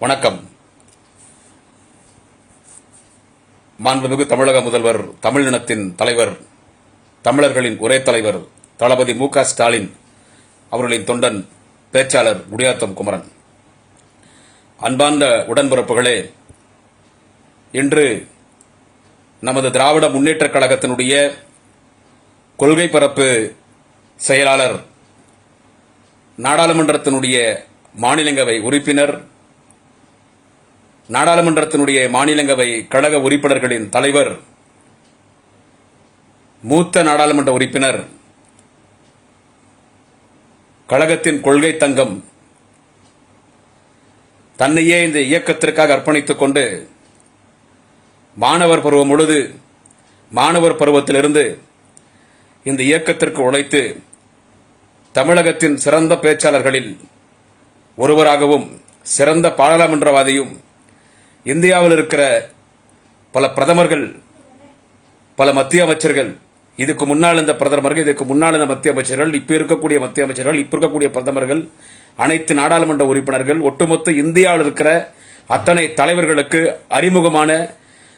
வணக்கம். மாண்புமிகு தமிழக முதல்வர், தமிழினத்தின் தலைவர், தமிழர்களின் ஒரே தலைவர் தளபதி மு.க. ஸ்டாலின் அவர்களின் தொண்டன் பேச்சாளர் குடியாத்தம் குமரன். அன்பார்ந்த உடன்பிறப்புகளே, இன்று நமது திராவிட முன்னேற்றக் கழகத்தினுடைய கொள்கை பரப்பு செயலாளர், நாடாளுமன்றத்தினுடைய மாநிலங்களவை உறுப்பினர், நாடாளுமன்றத்தினுடைய மாநிலங்களவை கழக உறுப்பினர்களின் தலைவர், மூத்த நாடாளுமன்ற உறுப்பினர், கழகத்தின் கொள்கை தங்கம், தன்னையே இந்த இயக்கத்திற்காக அர்ப்பணித்துக் கொண்டு மாணவர் பருவம் முழுது, மாணவர் பருவத்திலிருந்து இந்த இயக்கத்திற்கு உழைத்து தமிழகத்தின் சிறந்த பேச்சாளர்களில் ஒருவராகவும் சிறந்த பாராளுமன்றவாதியும், இந்தியாவில் இருக்கிற பல பிரதமர்கள், பல மத்திய அமைச்சர்கள், இதுக்கு முன்னால் இந்த பிரதமர்கள், இதுக்கு முன்னால் இந்த மத்திய அமைச்சர்கள், இப்ப இருக்கக்கூடிய மத்திய அமைச்சர்கள், இப்ப இருக்கக்கூடிய பிரதமர்கள், அனைத்து நாடாளுமன்ற உறுப்பினர்கள், ஒட்டுமொத்த இந்தியாவில் இருக்கிற அத்தனை தலைவர்களுக்கு அறிமுகமான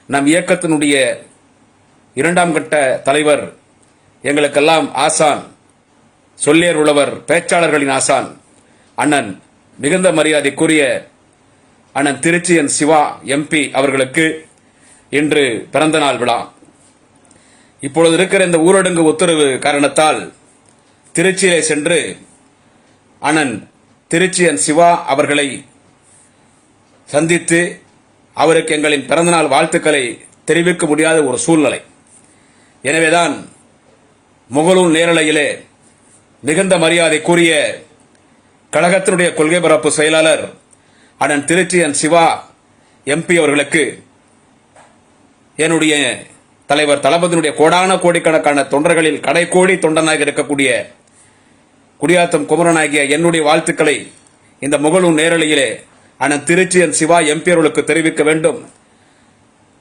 நம் இயக்கத்தினுடைய இரண்டாம் கட்ட தலைவர், எங்களுக்கெல்லாம் ஆசான், சொல்லியர் உழவர், பேச்சாளர்களின் ஆசான் அண்ணன் மிகுந்த மரியாதைக்குரிய அண்ணன் திருச்சி என் சிவா எம்பி அவர்களுக்கு இன்று பிறந்தநாள் விழா. இப்பொழுது இருக்கிற இந்த ஊரடங்கு உத்தரவு காரணத்தால் திருச்சியிலே சென்று அண்ணன் திருச்சி என் சிவா அவர்களை சந்தித்து அவருக்கு எங்களின் பிறந்தநாள் வாழ்த்துக்களை தெரிவிக்க முடியாத ஒரு சூழ்நிலை. எனவேதான் முகநூல் நேரலையிலே மிகுந்த மரியாதைக்குரிய கழகத்தினுடைய கொள்கை பரப்பு செயலாளர் அண்ணன் திருச்சி என் சிவா எம்பி அவர்களுக்கு என்னுடைய தலைவர் தளபதியினுடைய கோடான கோடிக்கணக்கான தொண்டர்களில் கடைக்கோடி தொண்டனாக இருக்கக்கூடிய குடியாத்தம் குமரனாகிய என்னுடைய வாழ்த்துக்களை இந்த முகநூல் நேரலையிலே அண்ணன் திருச்சி என் சிவா எம்பி அவர்களுக்கு தெரிவிக்க வேண்டும்.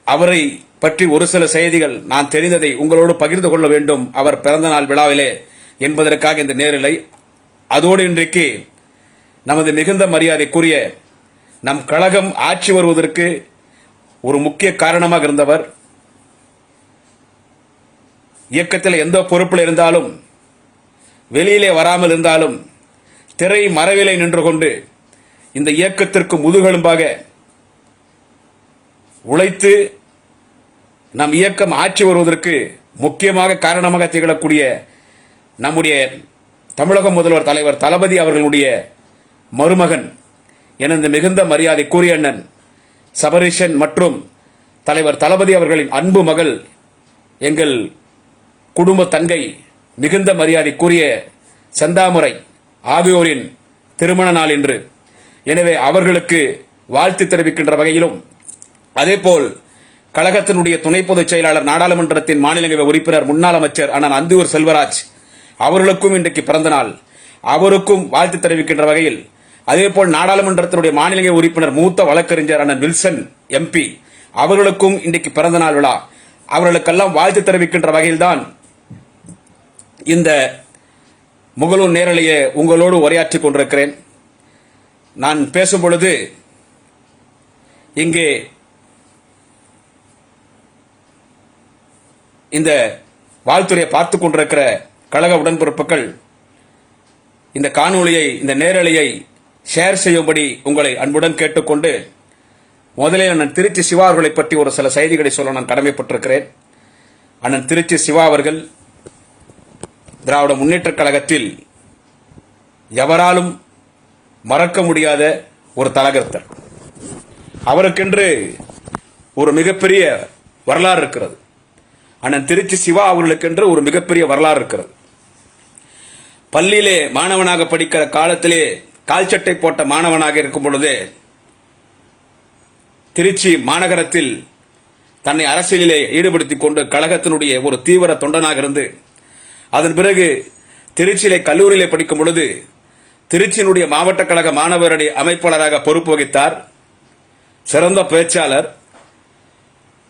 அவரை பற்றி ஒரு சில செய்திகள் நான் தெரிந்ததை உங்களோடு பகிர்ந்து கொள்ள வேண்டும் அவர் பிறந்த நாள் விழாவிலே என்பதற்காக இந்த நேரலை. அதோடு இன்றைக்கு நமது மிகுந்த மரியாதைக்குரிய நம் கழகம் ஆட்சி வருவதற்கு ஒரு முக்கிய காரணமாக இருந்தவர், இயக்கத்தில் எந்த பொறுப்பில் இருந்தாலும் வெளியிலே வராமல் இருந்தாலும் திரை மறைவிலே நின்று கொண்டு இந்த இயக்கத்திற்கு முதுகெலும்பாக உழைத்து நம் இயக்கம் ஆட்சி வருவதற்கு முக்கியமாக காரணமாக திகழக்கூடிய நம்முடைய தமிழக முதல்வர் தலைவர் தளபதி அவர்களுடைய மருமகன் எனது மிகுந்த மரியாதைக்குரிய அண்ணன் சபரீஷன் மற்றும் தலைவர் தளபதி அவர்களின் அன்பு மகள், எங்கள் குடும்ப தங்கை மிகுந்த மரியாதைக்குரிய செந்தாமரை ஆகியோரின் திருமண நாள் இன்று. எனவே அவர்களுக்கு வாழ்த்து தெரிவிக்கின்ற வகையிலும், அதேபோல் கழகத்தினுடைய துணை பொதுச் செயலாளர், நாடாளுமன்றத்தின் மாநிலங்களவை உறுப்பினர், முன்னாள் அமைச்சர் அண்ணன் அந்தியூர் செல்வராஜ் அவர்களுக்கும் இன்றைக்கு பிறந்த நாள், அவருக்கும் வாழ்த்து தெரிவிக்கின்ற வகையில், அதேபோல் நாடாளுமன்றத்தினுடைய மாநிலங்களவை உறுப்பினர், மூத்த வழக்கறிஞர் அண்ணன் வில்சன் எம்பி அவர்களுக்கும் இன்றைக்கு பிறந்த நாள் விழா. அவர்களுக்கெல்லாம் வாழ்த்து தெரிவிக்கின்ற வகையில்தான் இந்த முகநூல் நேரலையை உங்களோடு உரையாற்றிக் கொண்டிருக்கிறேன். நான் பேசும் பொழுது இங்கே இந்த வாழ்த்துறையை பார்த்துக் கொண்டிருக்கிற கழக உடன்பிறப்புகள் இந்த காணொலியை, இந்த நேரலையை ஷேர் செய்யும்படி உங்களை அன்புடன் கேட்டுக்கொண்டு, முதலில் அண்ணன் திருச்சி சிவா அவர்களை பற்றி ஒரு சில செய்திகளை சொல்ல நான் கடமைப்பட்டிருக்கிறேன். அண்ணன் திருச்சி சிவா அவர்கள் திராவிட முன்னேற்றக் கழகத்தில் எவராலும் மறக்க முடியாத ஒரு தலகர்த்தர். அவருக்கென்று ஒரு மிகப்பெரிய வரலாறு இருக்கிறது. அண்ணன் திருச்சி சிவா அவர்களுக்கென்று ஒரு மிகப்பெரிய வரலாறு இருக்கிறது. பள்ளியிலே மாணவனாக படிக்கிற காலத்திலே கால் சட்டை போட்ட மாணவனாக இருக்கும் பொழுது திருச்சி மாநகரத்தில் தன்னை அரசியலிலே ஈடுபடுத்திக் கொண்டு கழகத்தினுடைய ஒரு தீவிர தொண்டனாக இருந்து, அதன் பிறகு திருச்சியிலே கல்லூரியிலே படிக்கும் பொழுது திருச்சியினுடைய மாவட்ட கழக மாணவரணி அமைப்பாளராக பொறுப்பு வகித்தார். சிறந்த பேச்சாளர்.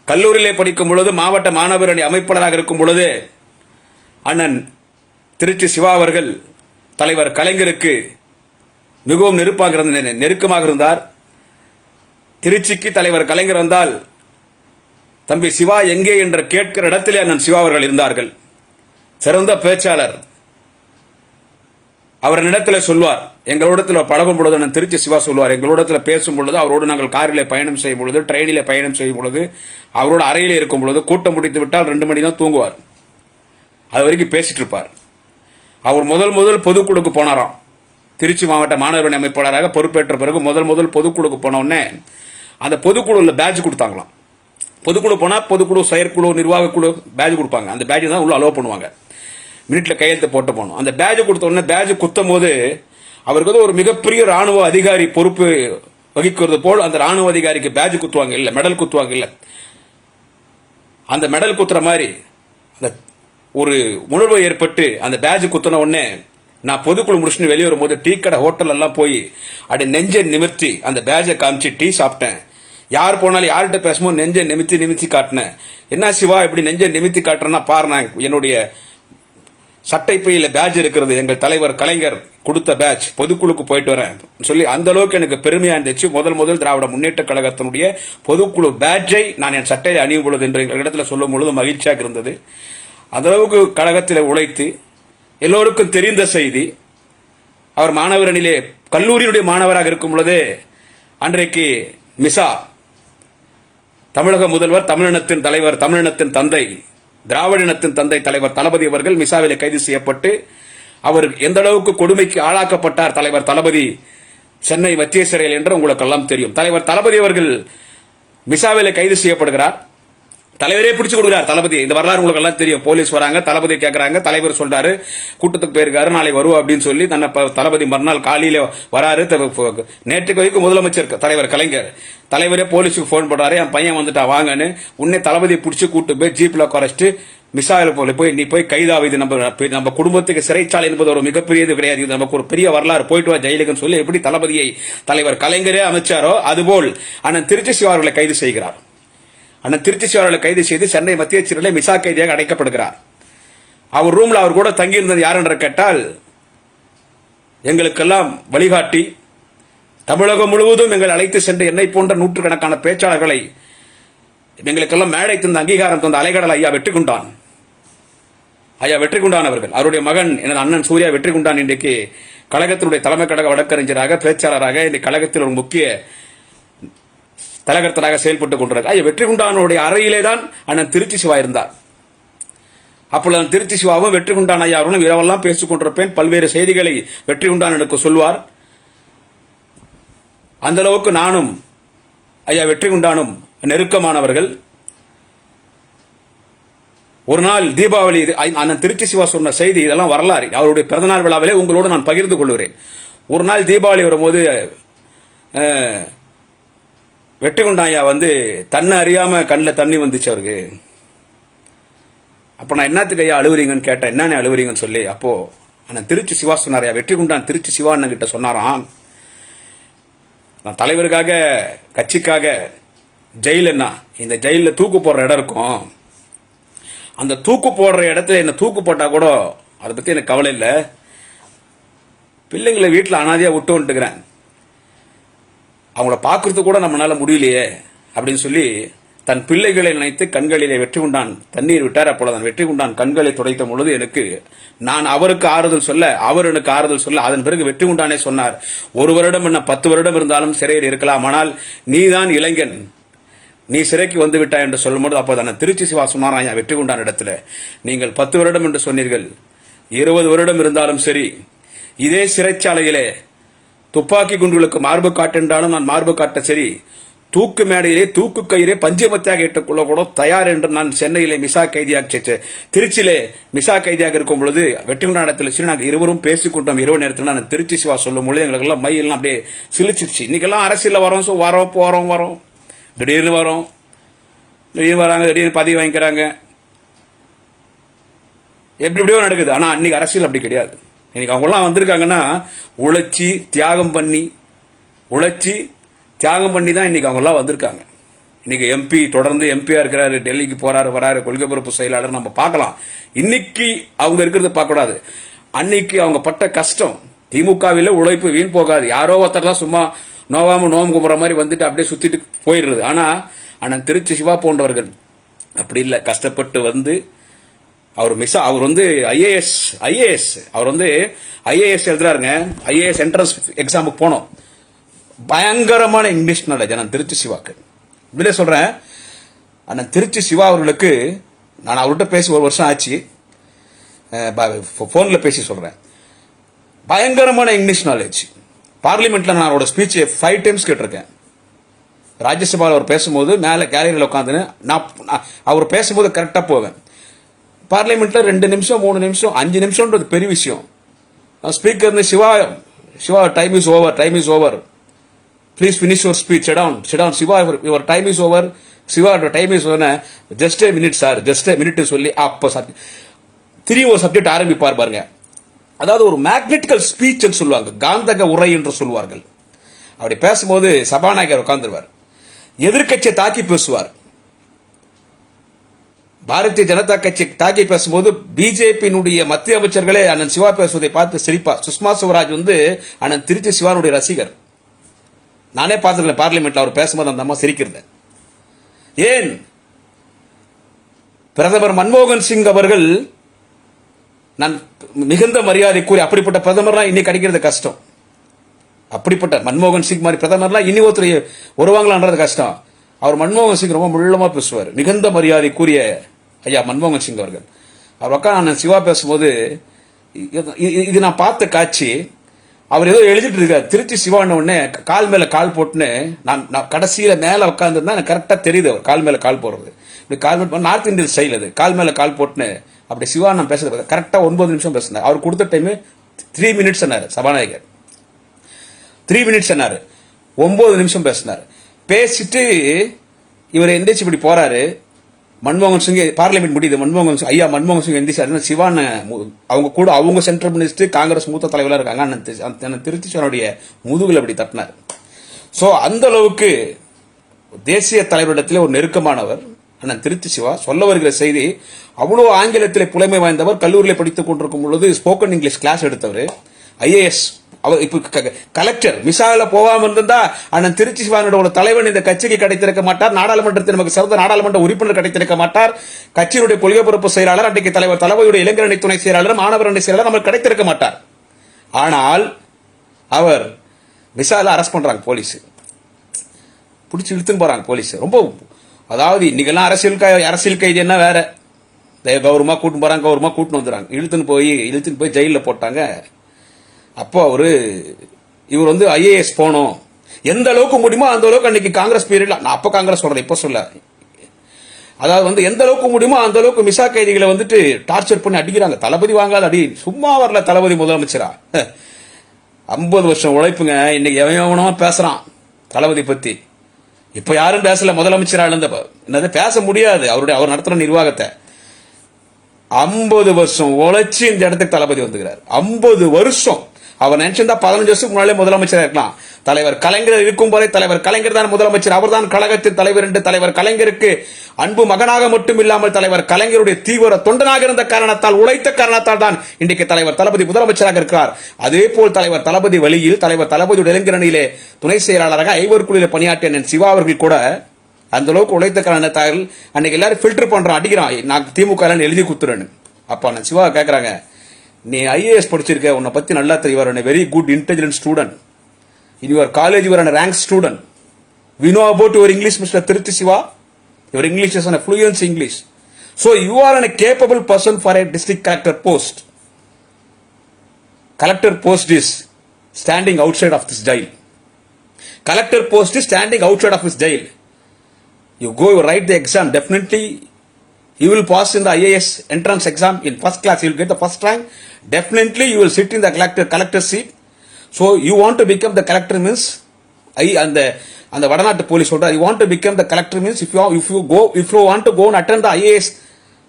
கல்லூரியிலே படிக்கும் பொழுது மாவட்ட மாணவரணி அமைப்பாளராக இருக்கும் பொழுது அண்ணன் திருச்சி சிவா அவர்கள் தலைவர் கலைஞருக்கு மிகவும் நெருக்கமாக இருந்தார். திருச்சிக்கு தலைவர் கலைஞர் வந்தால் தம்பி சிவா எங்கே என்று கேட்கிற இடத்திலே அண்ணன் சிவா அவர்கள் இருந்தார்கள். சிறந்த பேச்சாளர். அவரிடத்தில் சொல்வார், எங்களிடத்தில் பழகும் பொழுது அண்ணன் திருச்சி சிவா சொல்வார், எங்களிடத்தில் பேசும் பொழுது அவரோடு நாங்கள் காரிலே பயணம் செய்யும் பொழுது, ட்ரெயினிலே பயணம் செய்யும் பொழுது, அவரோட அறையிலே இருக்கும் பொழுது கூட்டம் முடித்து விட்டால் 2 மணி தான் தூங்குவார். அது வரைக்கும் பேசிட்டு இருப்பார். அவர் முதல் பொதுக்குழுக்கு போனாராம். திருச்சி மாவட்ட மாணவரணி அமைப்பாளராக பொறுப்பேற்ற பிறகு முதல் பொதுக்குழுக்கு போன உடனே அந்த பொதுக்குழுல பேட்ஜ் கொடுத்தாங்களாம். பொதுக்குழு போனா பொதுக்குழு, செயற்குழு, நிர்வாக குழு பேட்ஜ் கொடுப்பாங்க. அந்த பேட்ஜ் தான் உள்ள அலோவ் பண்ணுவாங்க. மினிட்ல கையெழுத்து போட்டு போகணும். அந்த பேட்ஜ் கொடுத்த உடனே பேட்ஜ் குத்தும் போது அவருக்கு வந்து ஒரு மிகப்பெரிய ராணுவ அதிகாரி பொறுப்பு வகிக்கிறது போல் அந்த ராணுவ அதிகாரிக்கு பேட்ஜ் குத்துவாங்க இல்ல, மெடல் குத்துவாங்க இல்ல, அந்த மெடல் குத்துற மாதிரி அந்த ஒரு உணர்வு ஏற்பட்டு அந்த பேட்ஜ் குத்தின உடனே நான் பொதுக்குழு முடிச்சுட்டு வெளியே வரும்போது டீ கடை ஹோட்டல் எல்லாம் போய் அப்படி நெஞ்சை நிமிர்த்தி அந்த பேட்ஜை காமிச்சு டீ சாப்பிட்டேன். யார் போனாலும் யார்கிட்ட பேசும்போது நெஞ்சை நிமித்தி காட்டினேன். என்ன சிவா இப்படி நெஞ்சை நிமித்தி காட்டுறேன்னா பாருனா என்னுடைய சட்டை பையில பேட்ஜ் இருக்கிறது, எங்கள் தலைவர் கலைஞர் கொடுத்த பேட்ஜ், பொதுக்குழுக்கு போயிட்டு வரேன் சொல்லி அந்த அளவுக்கு எனக்கு பெருமையா இருந்துச்சு. முதல் திராவிட முன்னேற்ற கழகத்தினுடைய பொதுக்குழு பேட்ஜை நான் என் சட்டையை அணியும் பொழுது என்று எங்கள் இடத்துல சொல்லும் பொழுது மகிழ்ச்சியாக இருந்தது. அந்த அளவுக்கு கழகத்தில் உழைத்து எல்லோருக்கும் தெரிந்த செய்தி. அவர் மாணவர் அணியிலே கல்லூரியுடைய மாணவராக இருக்கும் பொழுதே அன்றைக்கு மிசா தமிழக முதல்வர், தமிழினத்தின் தலைவர், தமிழினத்தின் தந்தை, திராவிட இனத்தின் தந்தை தலைவர் தளபதி அவர்கள் மிசாவிலே கைது செய்யப்பட்டு அவர் எந்த அளவுக்கு கொடுமைக்கு ஆளாக்கப்பட்டார் தலைவர் தளபதி சென்னை மத்திய சிறையில் என்று உங்களுக்கு எல்லாம் தெரியும். தலைவர் தளபதி அவர்கள் மிசாவிலே கைது செய்யப்படுகிறார். தலைவரே பிடிச்சு கொடுக்கிறார் தளபதி. இந்த வரலாறு உங்களுக்கு எல்லாம் தெரியும். போலீஸ் வராங்க, தளபதி கேட்கறாங்க, தலைவர் சொல்றாரு கூட்டத்துக்கு போயிருக்காரு, நாளை வருவோம் அப்படின்னு சொல்லி தன்னை தளபதி மறுநாள் காலையில வராரு. நேற்றுக்கு வரைக்கும் முதலமைச்சர் தலைவர் கலைஞர் தலைவரே போலீஸுக்கு போன் பண்றாரு, என் பையன் வந்துட்டா வாங்கன்னு. உன்னை தளபதி பிடிச்சு கூட்டு போய் ஜீப்ல குறைச்சிட்டு மிசாவில் போய் நீ போய் கைதாவது, நம்ம குடும்பத்துக்கு சிறைச்சாலை என்பது ஒரு மிகப்பெரியது கிடையாது, இது நமக்கு ஒரு பெரிய வரலாறு, போயிட்டு வா ஜெயிலுக்குன்னு சொல்லி எப்படி தளபதியை தலைவர் கலைஞரே அமைச்சாரோ அதுபோல் அண்ணன் திருச்சி சிவா அவர்களை கைது செய்கிறார். அண்ணன் திருச்சி சிவா அவர்களை கைது செய்து சென்னை மத்திய சிறையில் மிசா கைதியாக அடைக்கப்படுகிறார். அவர் ரூம்ல அவர் கூட தங்கியிருந்தது யார் என்று கேட்டால் எங்களுக்கெல்லாம் வழிகாட்டி தமிழகம் முழுவதும் எங்களை அழைத்து சென்று என்னை போன்ற நூற்றுக்கணக்கான பேச்சாளர்களை எங்களுக்கெல்லாம் மேடை தந்த அங்கீகாரம் தந்த அலைகடல் ஐயா வெற்றிகுண்டான், ஐயா வெற்றிகுண்டான் அவர்கள், அவருடைய மகன் எனது அண்ணன் சூர்யா வெற்றிகுண்டான் இன்றைக்கு கழகத்தினுடைய தலைமை கழக வழக்கறிஞராக பேச்சாளராக இந்த கழகத்தில் ஒரு முக்கிய தலைகர்த்தராக செயல்பட்டுக் கொண்டிருக்கிறார். ஐயா வெற்றிகுண்டானுடைய அறையிலே தான் அண்ணன் திருச்சி சிவா இருந்தார். அப்பொழுது திருச்சி சிவாவும் வெற்றிகுண்டான் ஐயா அவர்களும் இரவெல்லாம் பேசிக் கொண்டிருப்பேன். பல்வேறு செய்திகளை வெற்றிகுண்டான் எனக்கு சொல்வார். அந்த அளவுக்கு நானும் ஐயா வெற்றிகுண்டானும் நெருக்கமானவர்கள். ஒரு நாள் தீபாவளி அண்ணன் திருச்சி சிவா சொன்ன செய்தி, இதெல்லாம் வரலாறு, அவருடைய பிறந்தநாள் விழாவிலே உங்களோடு நான் பகிர்ந்து கொள்கிறேன். ஒரு நாள் தீபாவளி வரும்போது வெற்றிகுண்டாயா வந்து தன்னை அறியாம கண்ணில் தண்ணி வந்துச்சு அவருக்கு. அப்ப நான் என்னத்துக்கு ஐயா அழுவுறீங்கன்னு கேட்டேன். என்னன்னு அழுவுறீங்கன்னு சொல்லி அப்போ அண்ணன் திருச்சி சிவா சொன்னார், வெற்றிகுண்டான் திருச்சி சிவா அண்ணன் கிட்ட சொன்னாராம், நான் தலைவருக்காக கட்சிக்காக ஜெயிலுன்னா இந்த ஜெயிலில் தூக்கு போடுற இடம் இருக்கும், அந்த தூக்கு போடுற இடத்துல என்ன தூக்கு போட்டா கூட அதை பத்தி எனக்கு கவலை இல்லை, பிள்ளைங்களை வீட்டில் அனாதையா விட்டு வந்துட்டுக்கிறேன், அவங்கள பார்க்கறது கூட நம்மளால முடியலையே அப்படின்னு சொல்லி தன் பிள்ளைகளை நினைத்து கண்களிலே வெற்றிகுண்டான் தண்ணீர் விட்டார். அப்பொழுது வெற்றிகுண்டான் கண்களை துடைத்த பொழுது எனக்கு நான் அவருக்கு ஆறுதல் சொல்ல, அவர் எனக்கு ஆறுதல் சொல்ல, அதன் பிறகு வெற்றிகுண்டானே சொன்னார், 1 வருடம் என்ன 10 வருடம் இருந்தாலும் சிறையில் இருக்கலாம், ஆனால் நீதான் இளைஞன், நீ சிறைக்கு வந்து விட்டாய் என்று சொல்லும்போது அப்போது திருச்சி சிவா சொன்னாராம் வெற்றிகுண்டான் இடத்துல, நீங்கள் 10 வருடம் என்று சொன்னீர்கள், 20 வருடம் இருந்தாலும் சரி, இதே சிறைச்சாலையிலே துப்பாக்கி குண்டுகளுக்கு மார்பு காட்டென்றாலும் நான் மார்பு காட்ட சரி, தூக்கு மேடையிலே தூக்கு கயிறே பஞ்சமத்தியாக ஏற்றுக்கொள்ள கூட தயார் என்று நான் சென்னையிலே மிசா கைதியாக திருச்சியிலே மிசா கைதியாக இருக்கும் பொழுது வெற்றிகுண்டானத்தில் சரி நாங்கள் இருவரும் பேசிக்கொண்டோம். இரவு நேரத்தில் நான் திருச்சி சிவா சொல்லும் பொழுது எங்களுக்கெல்லாம் மையெல்லாம் அப்படியே சிலிச்சிருச்சு. இன்னைக்கெல்லாம் அரசியலில் வரோம், வரோம் திடீர்னு வரோம், திடீர்னு வராங்க, திடீர்னு பதவி வாங்கிக்கிறாங்க, எப்படியோ நடக்குது. ஆனா அன்னைக்கு அரசியல் அப்படி கிடையாது. இன்னைக்கு அவங்கெல்லாம் வந்திருக்காங்கன்னா உழைச்சி தியாகம் பண்ணி தான் இன்னைக்கு அவங்கெல்லாம் வந்திருக்காங்க. இன்னைக்கு எம்பி தொடர்ந்து எம்பியா இருக்கிறாரு, டெல்லிக்கு போறாரு வராரு, கொள்கை பொறுப்பு செயலாளர் நம்ம பார்க்கலாம். இன்னைக்கு அவங்க இருக்கிறத பார்க்க கூடாது. அன்னைக்கு அவங்க பட்ட கஷ்டம், திமுகவில் உழைப்பு வீண் போகாது. யாரோ ஒருத்தர் தான் சும்மா நோவாம நோம் கும்புற மாதிரி வந்துட்டு அப்படியே சுத்திட்டு போயிடுறது. ஆனா அண்ணன் திருச்சி சிவா போன்றவர்கள் அப்படி இல்லை. கஷ்டப்பட்டு வந்து அவர் வந்து ஐஏஎஸ் அவர் வந்து ஐஏஎஸ் எழுதுறாருங்க. ஐஏஎஸ் என்ட்ரன்ஸ் எக்ஸாமுக்கு போனோம். பயங்கரமான இங்கிலீஷ் நாலேஜ் அண்ணன் திருச்சி சிவாக்கு. இப்படியே சொல்றேன், அண்ணன் திருச்சி சிவா அவர்களுக்கு நான் அவர்கிட்ட பேசி 1 வருஷம் ஆச்சு, போன்ல பேசி சொல்றேன். பயங்கரமான இங்கிலீஷ் நாலேஜ். பார்லிமெண்ட்ல நான் அவரோட ஸ்பீச் 5 டைம்ஸ் கேட்டிருக்கேன். ராஜ்யசபாவில் அவர் பேசும்போது மேல கேலரியில் உட்காந்துன்னு நான் அவர் பேசும்போது கரெக்டா போவேன். பார்லிமெண்ட்ல 2 நிமிஷம் 3 நிமிஷம் 5 நிமிஷம்ன்றது பெரிய விஷயம். Speaker Siva time is over please finish your speech, sit down Siva, your time is over, Siva time is over, just a minute sir, just a minute சொல்லி அப்போ திரும்பி ஒரு சப்ஜெக்ட் ஆரம்பிப்பார் பாருங்க. அதாவது ஒரு மேக்னெட்டிக்கல் ஸ்பீச் சொல்லுவாங்க, காந்தக உரை என்று சொல்வார்கள். அப்படி பேசும்போது சபாநாயகர் உட்கார்ந்துருவார், எதிர்கட்சியை தாக்கி பேசுவார். பாரதிய ஜனதா கட்சி தாக்கி பேசும்போது பிஜேபியினுடைய மத்திய அமைச்சர்களே அண்ணன் சிவா பேசுவதை பார்த்து சிரிப்பார். சுஷ்மா சுவராஜ் வந்து அண்ணன் திருச்சி சிவானுடைய ரசிகர். நானே பார்த்துருக்கேன் பார்லிமெண்ட்ல அவர் பேசும்போது அந்த அம்மா சிரிக்கிறது. ஏன் பிரதமர் மன்மோகன் சிங் அவர்கள் நான் மிகுந்த மரியாதை கூறி, அப்படிப்பட்ட பிரதமர்லாம் இன்னைக்கு கிடைக்கிறது கஷ்டம். அப்படிப்பட்ட மன்மோகன் சிங் மாதிரி பிரதமர்லாம் இனி ஒருத்தர் வருவாங்களான்றது கஷ்டம். அவர் மன்மோகன் சிங் ரொம்ப முள்ளமா பேசுவார். மிகுந்த மரியாதை கூறிய ஐயா மன்மோகன் சிங் அவர்கள். அவர் உட்காந்து நான் சிவா பேசும்போது இது நான் பார்த்த காட்சி. அவர் ஏதோ எழுதிட்டு இருக்காரு, திருச்சி சிவான உடனே கால் மேல கால் போட்டுன்னு நான் கடைசியில மேல உட்காந்துருந்தா எனக்கு கரெக்டா தெரியுது அவர் கால் மேல கால் போடுறது. இப்படி கால் மேல நார்த் இந்தியன் ஸ்டைல் அது, கால் மேல கால் போட்டுன்னு அப்படி சிவா நான் பேசுறது கரெக்டா 9 நிமிஷம் பேசினார். அவர் கொடுத்த டைம் 3 மினிட்ஸ் சொன்னாரு சபாநாயகர். 3 மினிட்ஸ் சொன்னாரு, 9 நிமிஷம் பேசினார். பேசிட்டு இவர் எந்திரிச்சு இப்படி போறாரு. மன்மோகன் சிங் பார்லிமெண்ட் முடியுது, மன்மோகன் சிங் ஐயா மன்மோகன் சிங் எந்திரிச்சாரு. சிவான் அவங்க கூட அவங்க சென்ட்ரல் மினிஸ்டர் காங்கிரஸ் மூத்த தலைவராக இருக்காங்க. திருச்சி சிவனுடைய முதுகுல அப்படி தட்டினார். சோ அந்த அளவுக்கு தேசிய தலைவரிடத்திலே ஒரு நெருக்கமானவர் அண்ணன் திருச்சி சிவா. சொல்ல வருகிற செய்தி, அவ்வளவு ஆங்கிலத்திலே புலமை வாய்ந்தவர். கல்லூரியில் படித்துக் கொண்டிருக்கும் பொழுது ஸ்போக்கன் இங்கிலீஷ் கிளாஸ் எடுத்தவர். ஐஏஎஸ் அவர் இப்ப கலெக்டர். மிசால போகாம இருந்தா அண்ணன் திருச்சி சிவானோட ஒரு தலைவன் இந்த கட்சிக்கு கிடைத்திருக்க மாட்டார். நாடாளுமன்றத்தில் நமக்கு சிறந்த நாடாளுமன்ற உறுப்பினர் கிடைத்திருக்க மாட்டார். கட்சியினுடைய கொள்கை பொறுப்பு செயலாளர், அன்றைக்கு தலைவர் தளபதியுடைய இளைஞர் அணி துணை செயலாளர், மாணவர் அணி செயலாளர் நமக்கு கிடைத்திருக்க மாட்டார். ஆனால் அவர் மிசால அரெஸ்ட் பண்றாங்க போலீஸ், பிடிச்சி இழுத்துன்னு போறாங்க போலீஸ். ரொம்ப அதாவது இன்னைக்கெல்லாம் அரசியல் கைது என்ன வேற, கௌரவமா கூட்டு போறாங்க, கௌரவமா கூட்டு வந்துறாங்க. இழுத்துன்னு போய் ஜெயிலில் போட்டாங்க. அப்போ இவர் வந்து ஐஏஎஸ் போனோம், எந்த அளவுக்கு முடியுமோ அந்த அளவுக்கு அன்னைக்கு காங்கிரஸ் பீரியட்ல, நான் அப்ப காங்கிரஸ் சொல்றேன் இப்ப சொல்ல, அதாவது வந்து எந்த அளவுக்கு முடியுமோ அந்த அளவுக்கு மிசா கைதிகளை வந்துட்டு டார்ச்சர் பண்ணி அடிக்கிறாங்க. தளபதி வாங்காத அடி சும்மா வரல. தளபதி முதலமைச்சரா 50 வருஷம் உழைப்புங்க. இன்னைக்கு எவனோ பேசுறான் தளபதி பத்தி. இப்ப யாரும் பேசல. முதலமைச்சரா இருந்தப்ப என்னது பேச முடியாது. அவர் நடத்துற நிர்வாகத்தை 50 வருஷம் உழைச்சு இந்த இடத்துக்கு தளபதி வந்துகிறார். 50 வருஷம். அவர் நினைச்சிருந்தா 15 வருஷத்துக்கு முன்னாலே முதலமைச்சர் இருக்கலாம். தலைவர் கலைஞர் இருக்கும் வரை தலைவர் கலைஞர் தான் முதலமைச்சர். அவர் தான் கழகத்தின் தலைவர் என்று தலைவர் கலைஞருக்கு அன்பு மகனாக மட்டும் இல்லாமல் தலைவர் கலைஞருடைய தீவிர தொண்டனாக இருந்த காரணத்தால், உழைத்த காரணத்தால் தான் இன்றைக்கு தலைவர் தளபதி முதலமைச்சராக இருக்கிறார். அதே போல் தலைவர் தளபதி வழியில் தலைவர் தளபதியுடைய இளைஞர் அணியிலே துணை செயலாளராக ஐவருக்குள்ள பணியாற்றிய சிவா அவர்கள் கூட அந்த அளவுக்கு உழைத்த காரணத்தால் அன்னைக்கு எல்லாரும் ஃபில்டர் பண்றான், அடிக்கிறான், நான் திமுக எழுதி குத்துறேன்னு. அப்ப நான் சிவா கேட்கறாங்க, நீ ஐஏஎஸ் படிச்சிருக்க, உன்னை பத்தி நல்லா தெரியும், very good intelligent student, in your college you are a rank student, we know about your English, Mr. Tiruchi Siva, your English is an fluent English, so you are a capable person for a district collector post. Collector post is standing outside of this jail. Collector post is standing outside of this jail. You go, you write the exam, definitely you will pass in the IAS entrance exam in first class, you will get the first rank, definitely you will sit in the collector seat. So you want to become the collector means, and the வடநாட்டு police சொல்ற, you want to become the collector means if you want to go and attend the IAS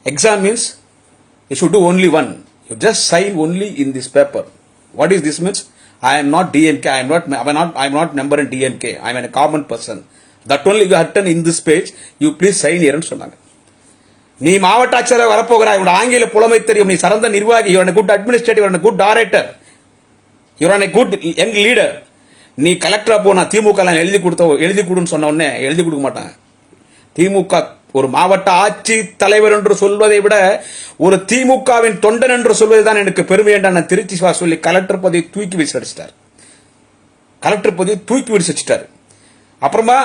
exam means you should do only one, you just sign only in this paper. What is this means? I am not DMK, I am not member in DMK, I am a common person, that only you attend in this page, you please sign here ன்னு சொன்னாங்க. நீ மாவட்ட ஆட்சியராக வரப்போகிறாய், உன்னோட ஆங்கில புலமை தெரியும், நீ சிறந்த நிர்வாகி, you are a good administrator, you are a good orator, you are a good young leader, நீ கலெக்டரா போ, நான் திமுக எழுதி கொடுன்னு சொன்ன உடனே எழுதி கொடுக்க மாட்டாங்க. திமுக ஒரு மாவட்ட ஆட்சி தலைவர் என்று சொல்வதை விட ஒரு திமுகவின் தொண்டன் என்று சொல்வதுதான் எனக்கு பெருமை என்ற திருச்சி சிவா சொல்லி கலெக்டர் பதவி தூக்கி வீசி அடிச்சிட்டார். கலெக்டர் பதவி தூக்கி வீசி வச்சுட்டார். அப்புறமா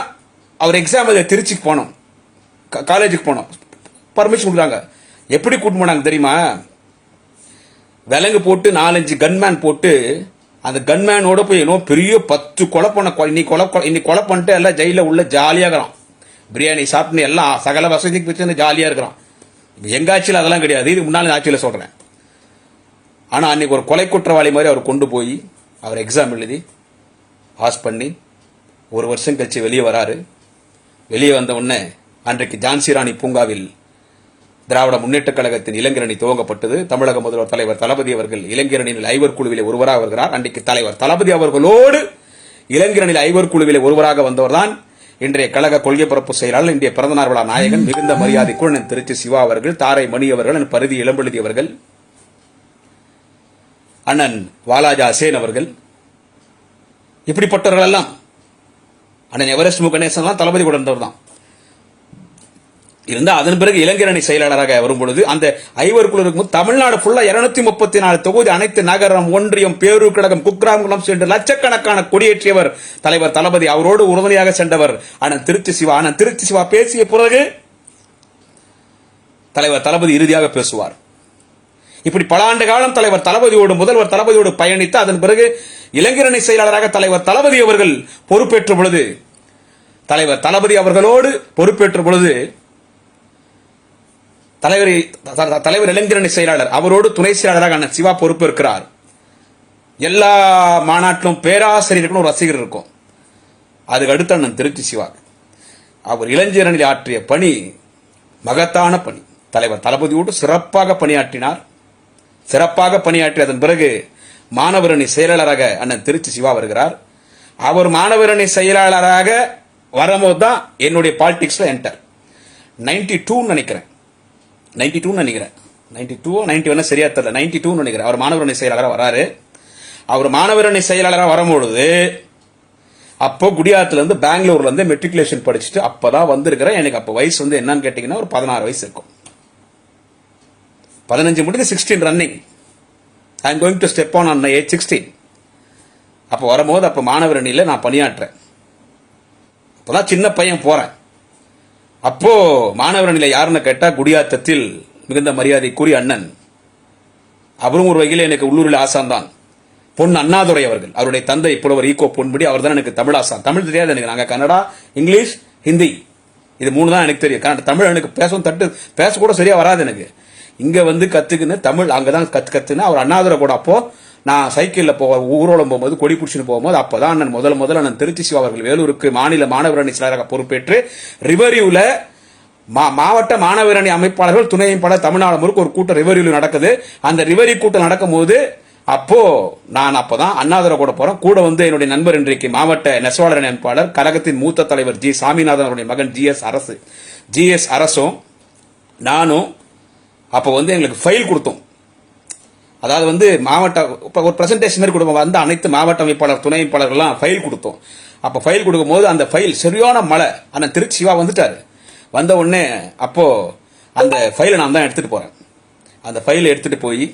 அவர் எக்ஸாம் திருச்சிக்கு போனோம், காலேஜுக்கு போனோம், பர்மிஷன் கொடுக்குறாங்க. எப்படி கூட்டு போனாங்க தெரியுமா? விலங்கு போட்டு 4-5 கன்மேன் போட்டு அந்த கன்மேனோட போய் இன்னும் பெரிய 10 கொலை பண்ண இன்னைக்கு கொலை பண்ணிட்டு எல்லாம் ஜெயில உள்ள ஜாலியா இருக்கிறான். பிரியாணி சாப்பிட்டு எல்லாம் சகல வசதிக்கு வச்சு ஜாலியா இருக்கிறான். எங்க ஆட்சியில் அதெல்லாம் கிடையாது, இது முன்னாள் ஆட்சியில் சொல்றேன். ஆனா அன்னைக்கு ஒரு கொலை குற்றவாளி மாதிரி அவர் கொண்டு போய் அவர் எக்ஸாம் எழுதி பாஸ் பண்ணி 1 வருஷம் கழிச்சு வெளியே வராரு. வெளியே வந்த உடனே அன்றைக்கு ஜான்சி ராணி பூங்காவில் திராவிட முன்னேற்ற கழகத்தின் இளைஞரணி துவங்கப்பட்டது. தமிழக முதல்வர் தலைவர் தளபதி அவர்கள் இளைஞரணியில் ஐவர் குழுவிலே ஒருவராக வருகிறார். அன்றைக்கு தலைவர் தளபதி அவர்களோடு இளைஞரணியில் ஐவர் குழுவிலே ஒருவராக வந்தவர் தான் இன்றைய கழக கொள்கை பரப்பு செயலாளர், இன்றைய பிறந்தநாள் விழா நாயகன், மிகுந்த மரியாதைக்குள் திருச்சி சிவா அவர்கள், தாரை மணி அவர்கள், பருதி இளம்பெழுதி அவர்கள், அண்ணன் வாலாஜா சேன் அவர்கள், இப்படிப்பட்டவர்கள் எல்லாம், அண்ணன் எவரெஸ்ட் முகணேசன் எல்லாம் தளபதி கூட இருந்தவர் தான் இருந்தா. அதன் பிறகு இளைஞரணி செயலாளராக வரும்பொழுது அந்த ஐவர் குழு இருக்கும் தமிழ்நாடு ஃபுல்லா 234 தொகுதி, அனைத்து நகரம், ஒன்றியம், பேரூர் கழகம், குக்கிராமங்குளம் சென்று லட்சக்கணக்கான கொடியேற்றியவர் தலைவர் தளபதி. அவரோடு உறுதுணையாக சென்றவர் அண்ணன் திருச்சி சிவா. அண்ணன் திருச்சி சிவா பேசிய பிறகு தலைவர் தளபதி இறுதியாக பேசுவார். இப்படி பல ஆண்டு காலம் தலைவர் தளபதியோடு முதல்வர் தளபதியோடு பயணித்து அதன் பிறகு இளைஞரணி செயலாளராக தலைவர் தளபதி அவர்கள் பொறுப்பேற்ற பொழுது, தலைவர் தளபதி அவர்களோடு பொறுப்பேற்ற பொழுது தலைவர் இளைஞரணி செயலாளர் அவரோடு துணை செயலாளராக அண்ணன் சிவா பொறுப்பேற்கிறார். எல்லா மாநாட்டிலும் பேராசிரியர்களும் ஒரு ரசிகர் இருக்கும். அதுக்கு அடுத்து அண்ணன் திருச்சி சிவா அவர் இளைஞரணியில் ஆற்றிய பணி மகத்தான பணி. தலைவர் தளபதியோடு சிறப்பாக பணியாற்றினார். சிறப்பாக பணியாற்றி அதன் பிறகு மாணவரணி செயலாளராக அண்ணன் திருச்சி சிவா வருகிறார். அவர் மாணவரணி செயலாளராக வரும்போது தான் என்னுடைய பாலிடிக்ஸ்ல என்டர் 92 நினைக்கிறேன், 91 சரியா தெரியல, 92 நினைக்கிறேன். அவர் மாணவரணி செயலாளராக வராரு. அவர் மாணவரணி செயலாளராக வரும்பொழுது அப்போ குடியாத்துல இருந்து பெங்களூர்ல இருந்து மெட்ரிகுலேஷன் படிச்சுட்டு அப்பதான் வந்திருக்கிறேன். எனக்கு அப்போ வயசு என்னன்னு கேட்டீங்கன்னா ஒரு 16 வயசு இருக்கும். 15 முடிந்து 16 running. I am going to step on age 16. அப்போ வரும்போது அப்போ மாணவரணியில் நான் பணியாற்றேன். அப்போதான் சின்ன பையன் போறேன். அப்போ மாணவரணியில் யாருன்னு கேட்டா குடியாத்தத்தில் மிகுந்த மரியாதைக்குரிய அண்ணன், அவரும் ஒரு வகையில் எனக்கு உள்ளூரில் ஆசான் தான், பொன் அண்ணாதுரை அவர்கள். அவருடைய தந்தை புலவர் ஈகோ பொன்படி, அவர் தான் எனக்கு தமிழ் ஆசான். தமிழ் தெரியாது எனக்கு, நாங்கள் கன்னடா, இங்கிலீஷ், ஹிந்தி இது 3 தான் எனக்கு தெரியும். தமிழ் எனக்கு பேச கூட சரியா வராது எனக்கு. இங்க கத்துக்குன்னு தமிழ் அங்கதான் கத்துன்னு அவர் அண்ணாதுரை கூட. அப்போ நான் சைக்கிள்ல ஊர்வலம் போகும்போது கொடி பிடிச்சின்னு போகும்போது அப்பதான் அண்ணன் முதல்ல அண்ணன் திருச்சி சிவா அவர்கள் வேலூருக்கு மாநில மாணவரணி செயலராக பொறுப்பேற்று ரிவரியூல மாவட்ட மாணவரணி அமைப்பாளர்கள் துணை அமைப்பாளர் தமிழ்நாடு முழுக்க ஒரு கூட்டம் ரிவரியூல நடக்குது. அந்த ரிவரி கூட்டம் நடக்கும் போது நான் அப்பதான் அண்ணாதுரை கூட போறேன். கூட என்னுடைய நண்பர் இன்றைக்கு மாவட்ட நெசவாளர் அமைப்பாளர் கழகத்தின் மூத்த தலைவர் ஜி சாமிநாதன் அவருடைய மகன் ஜிஎஸ் அரசும் நானும் அப்போ எங்களுக்கு ஃபைல் கொடுத்தோம். அதாவது மாவட்ட ஒரு பிரசன்டேஷன் மாதிரி கொடுப்போம். அனைத்து மாவட்ட அமைப்பாளர் துணை அமைப்பாளர்கள்லாம் ஃபைல் கொடுத்தோம். அப்போ ஃபைல் கொடுக்கும் போது அந்த ஃபைல் சரியான மழை. ஆனால் திருச்சி சிவா வந்துட்டாரு. வந்த உடனே அப்போ அந்த ஃபைலை நான் தான் எடுத்துட்டு போறேன். அந்த ஃபைலை எடுத்துட்டு போய்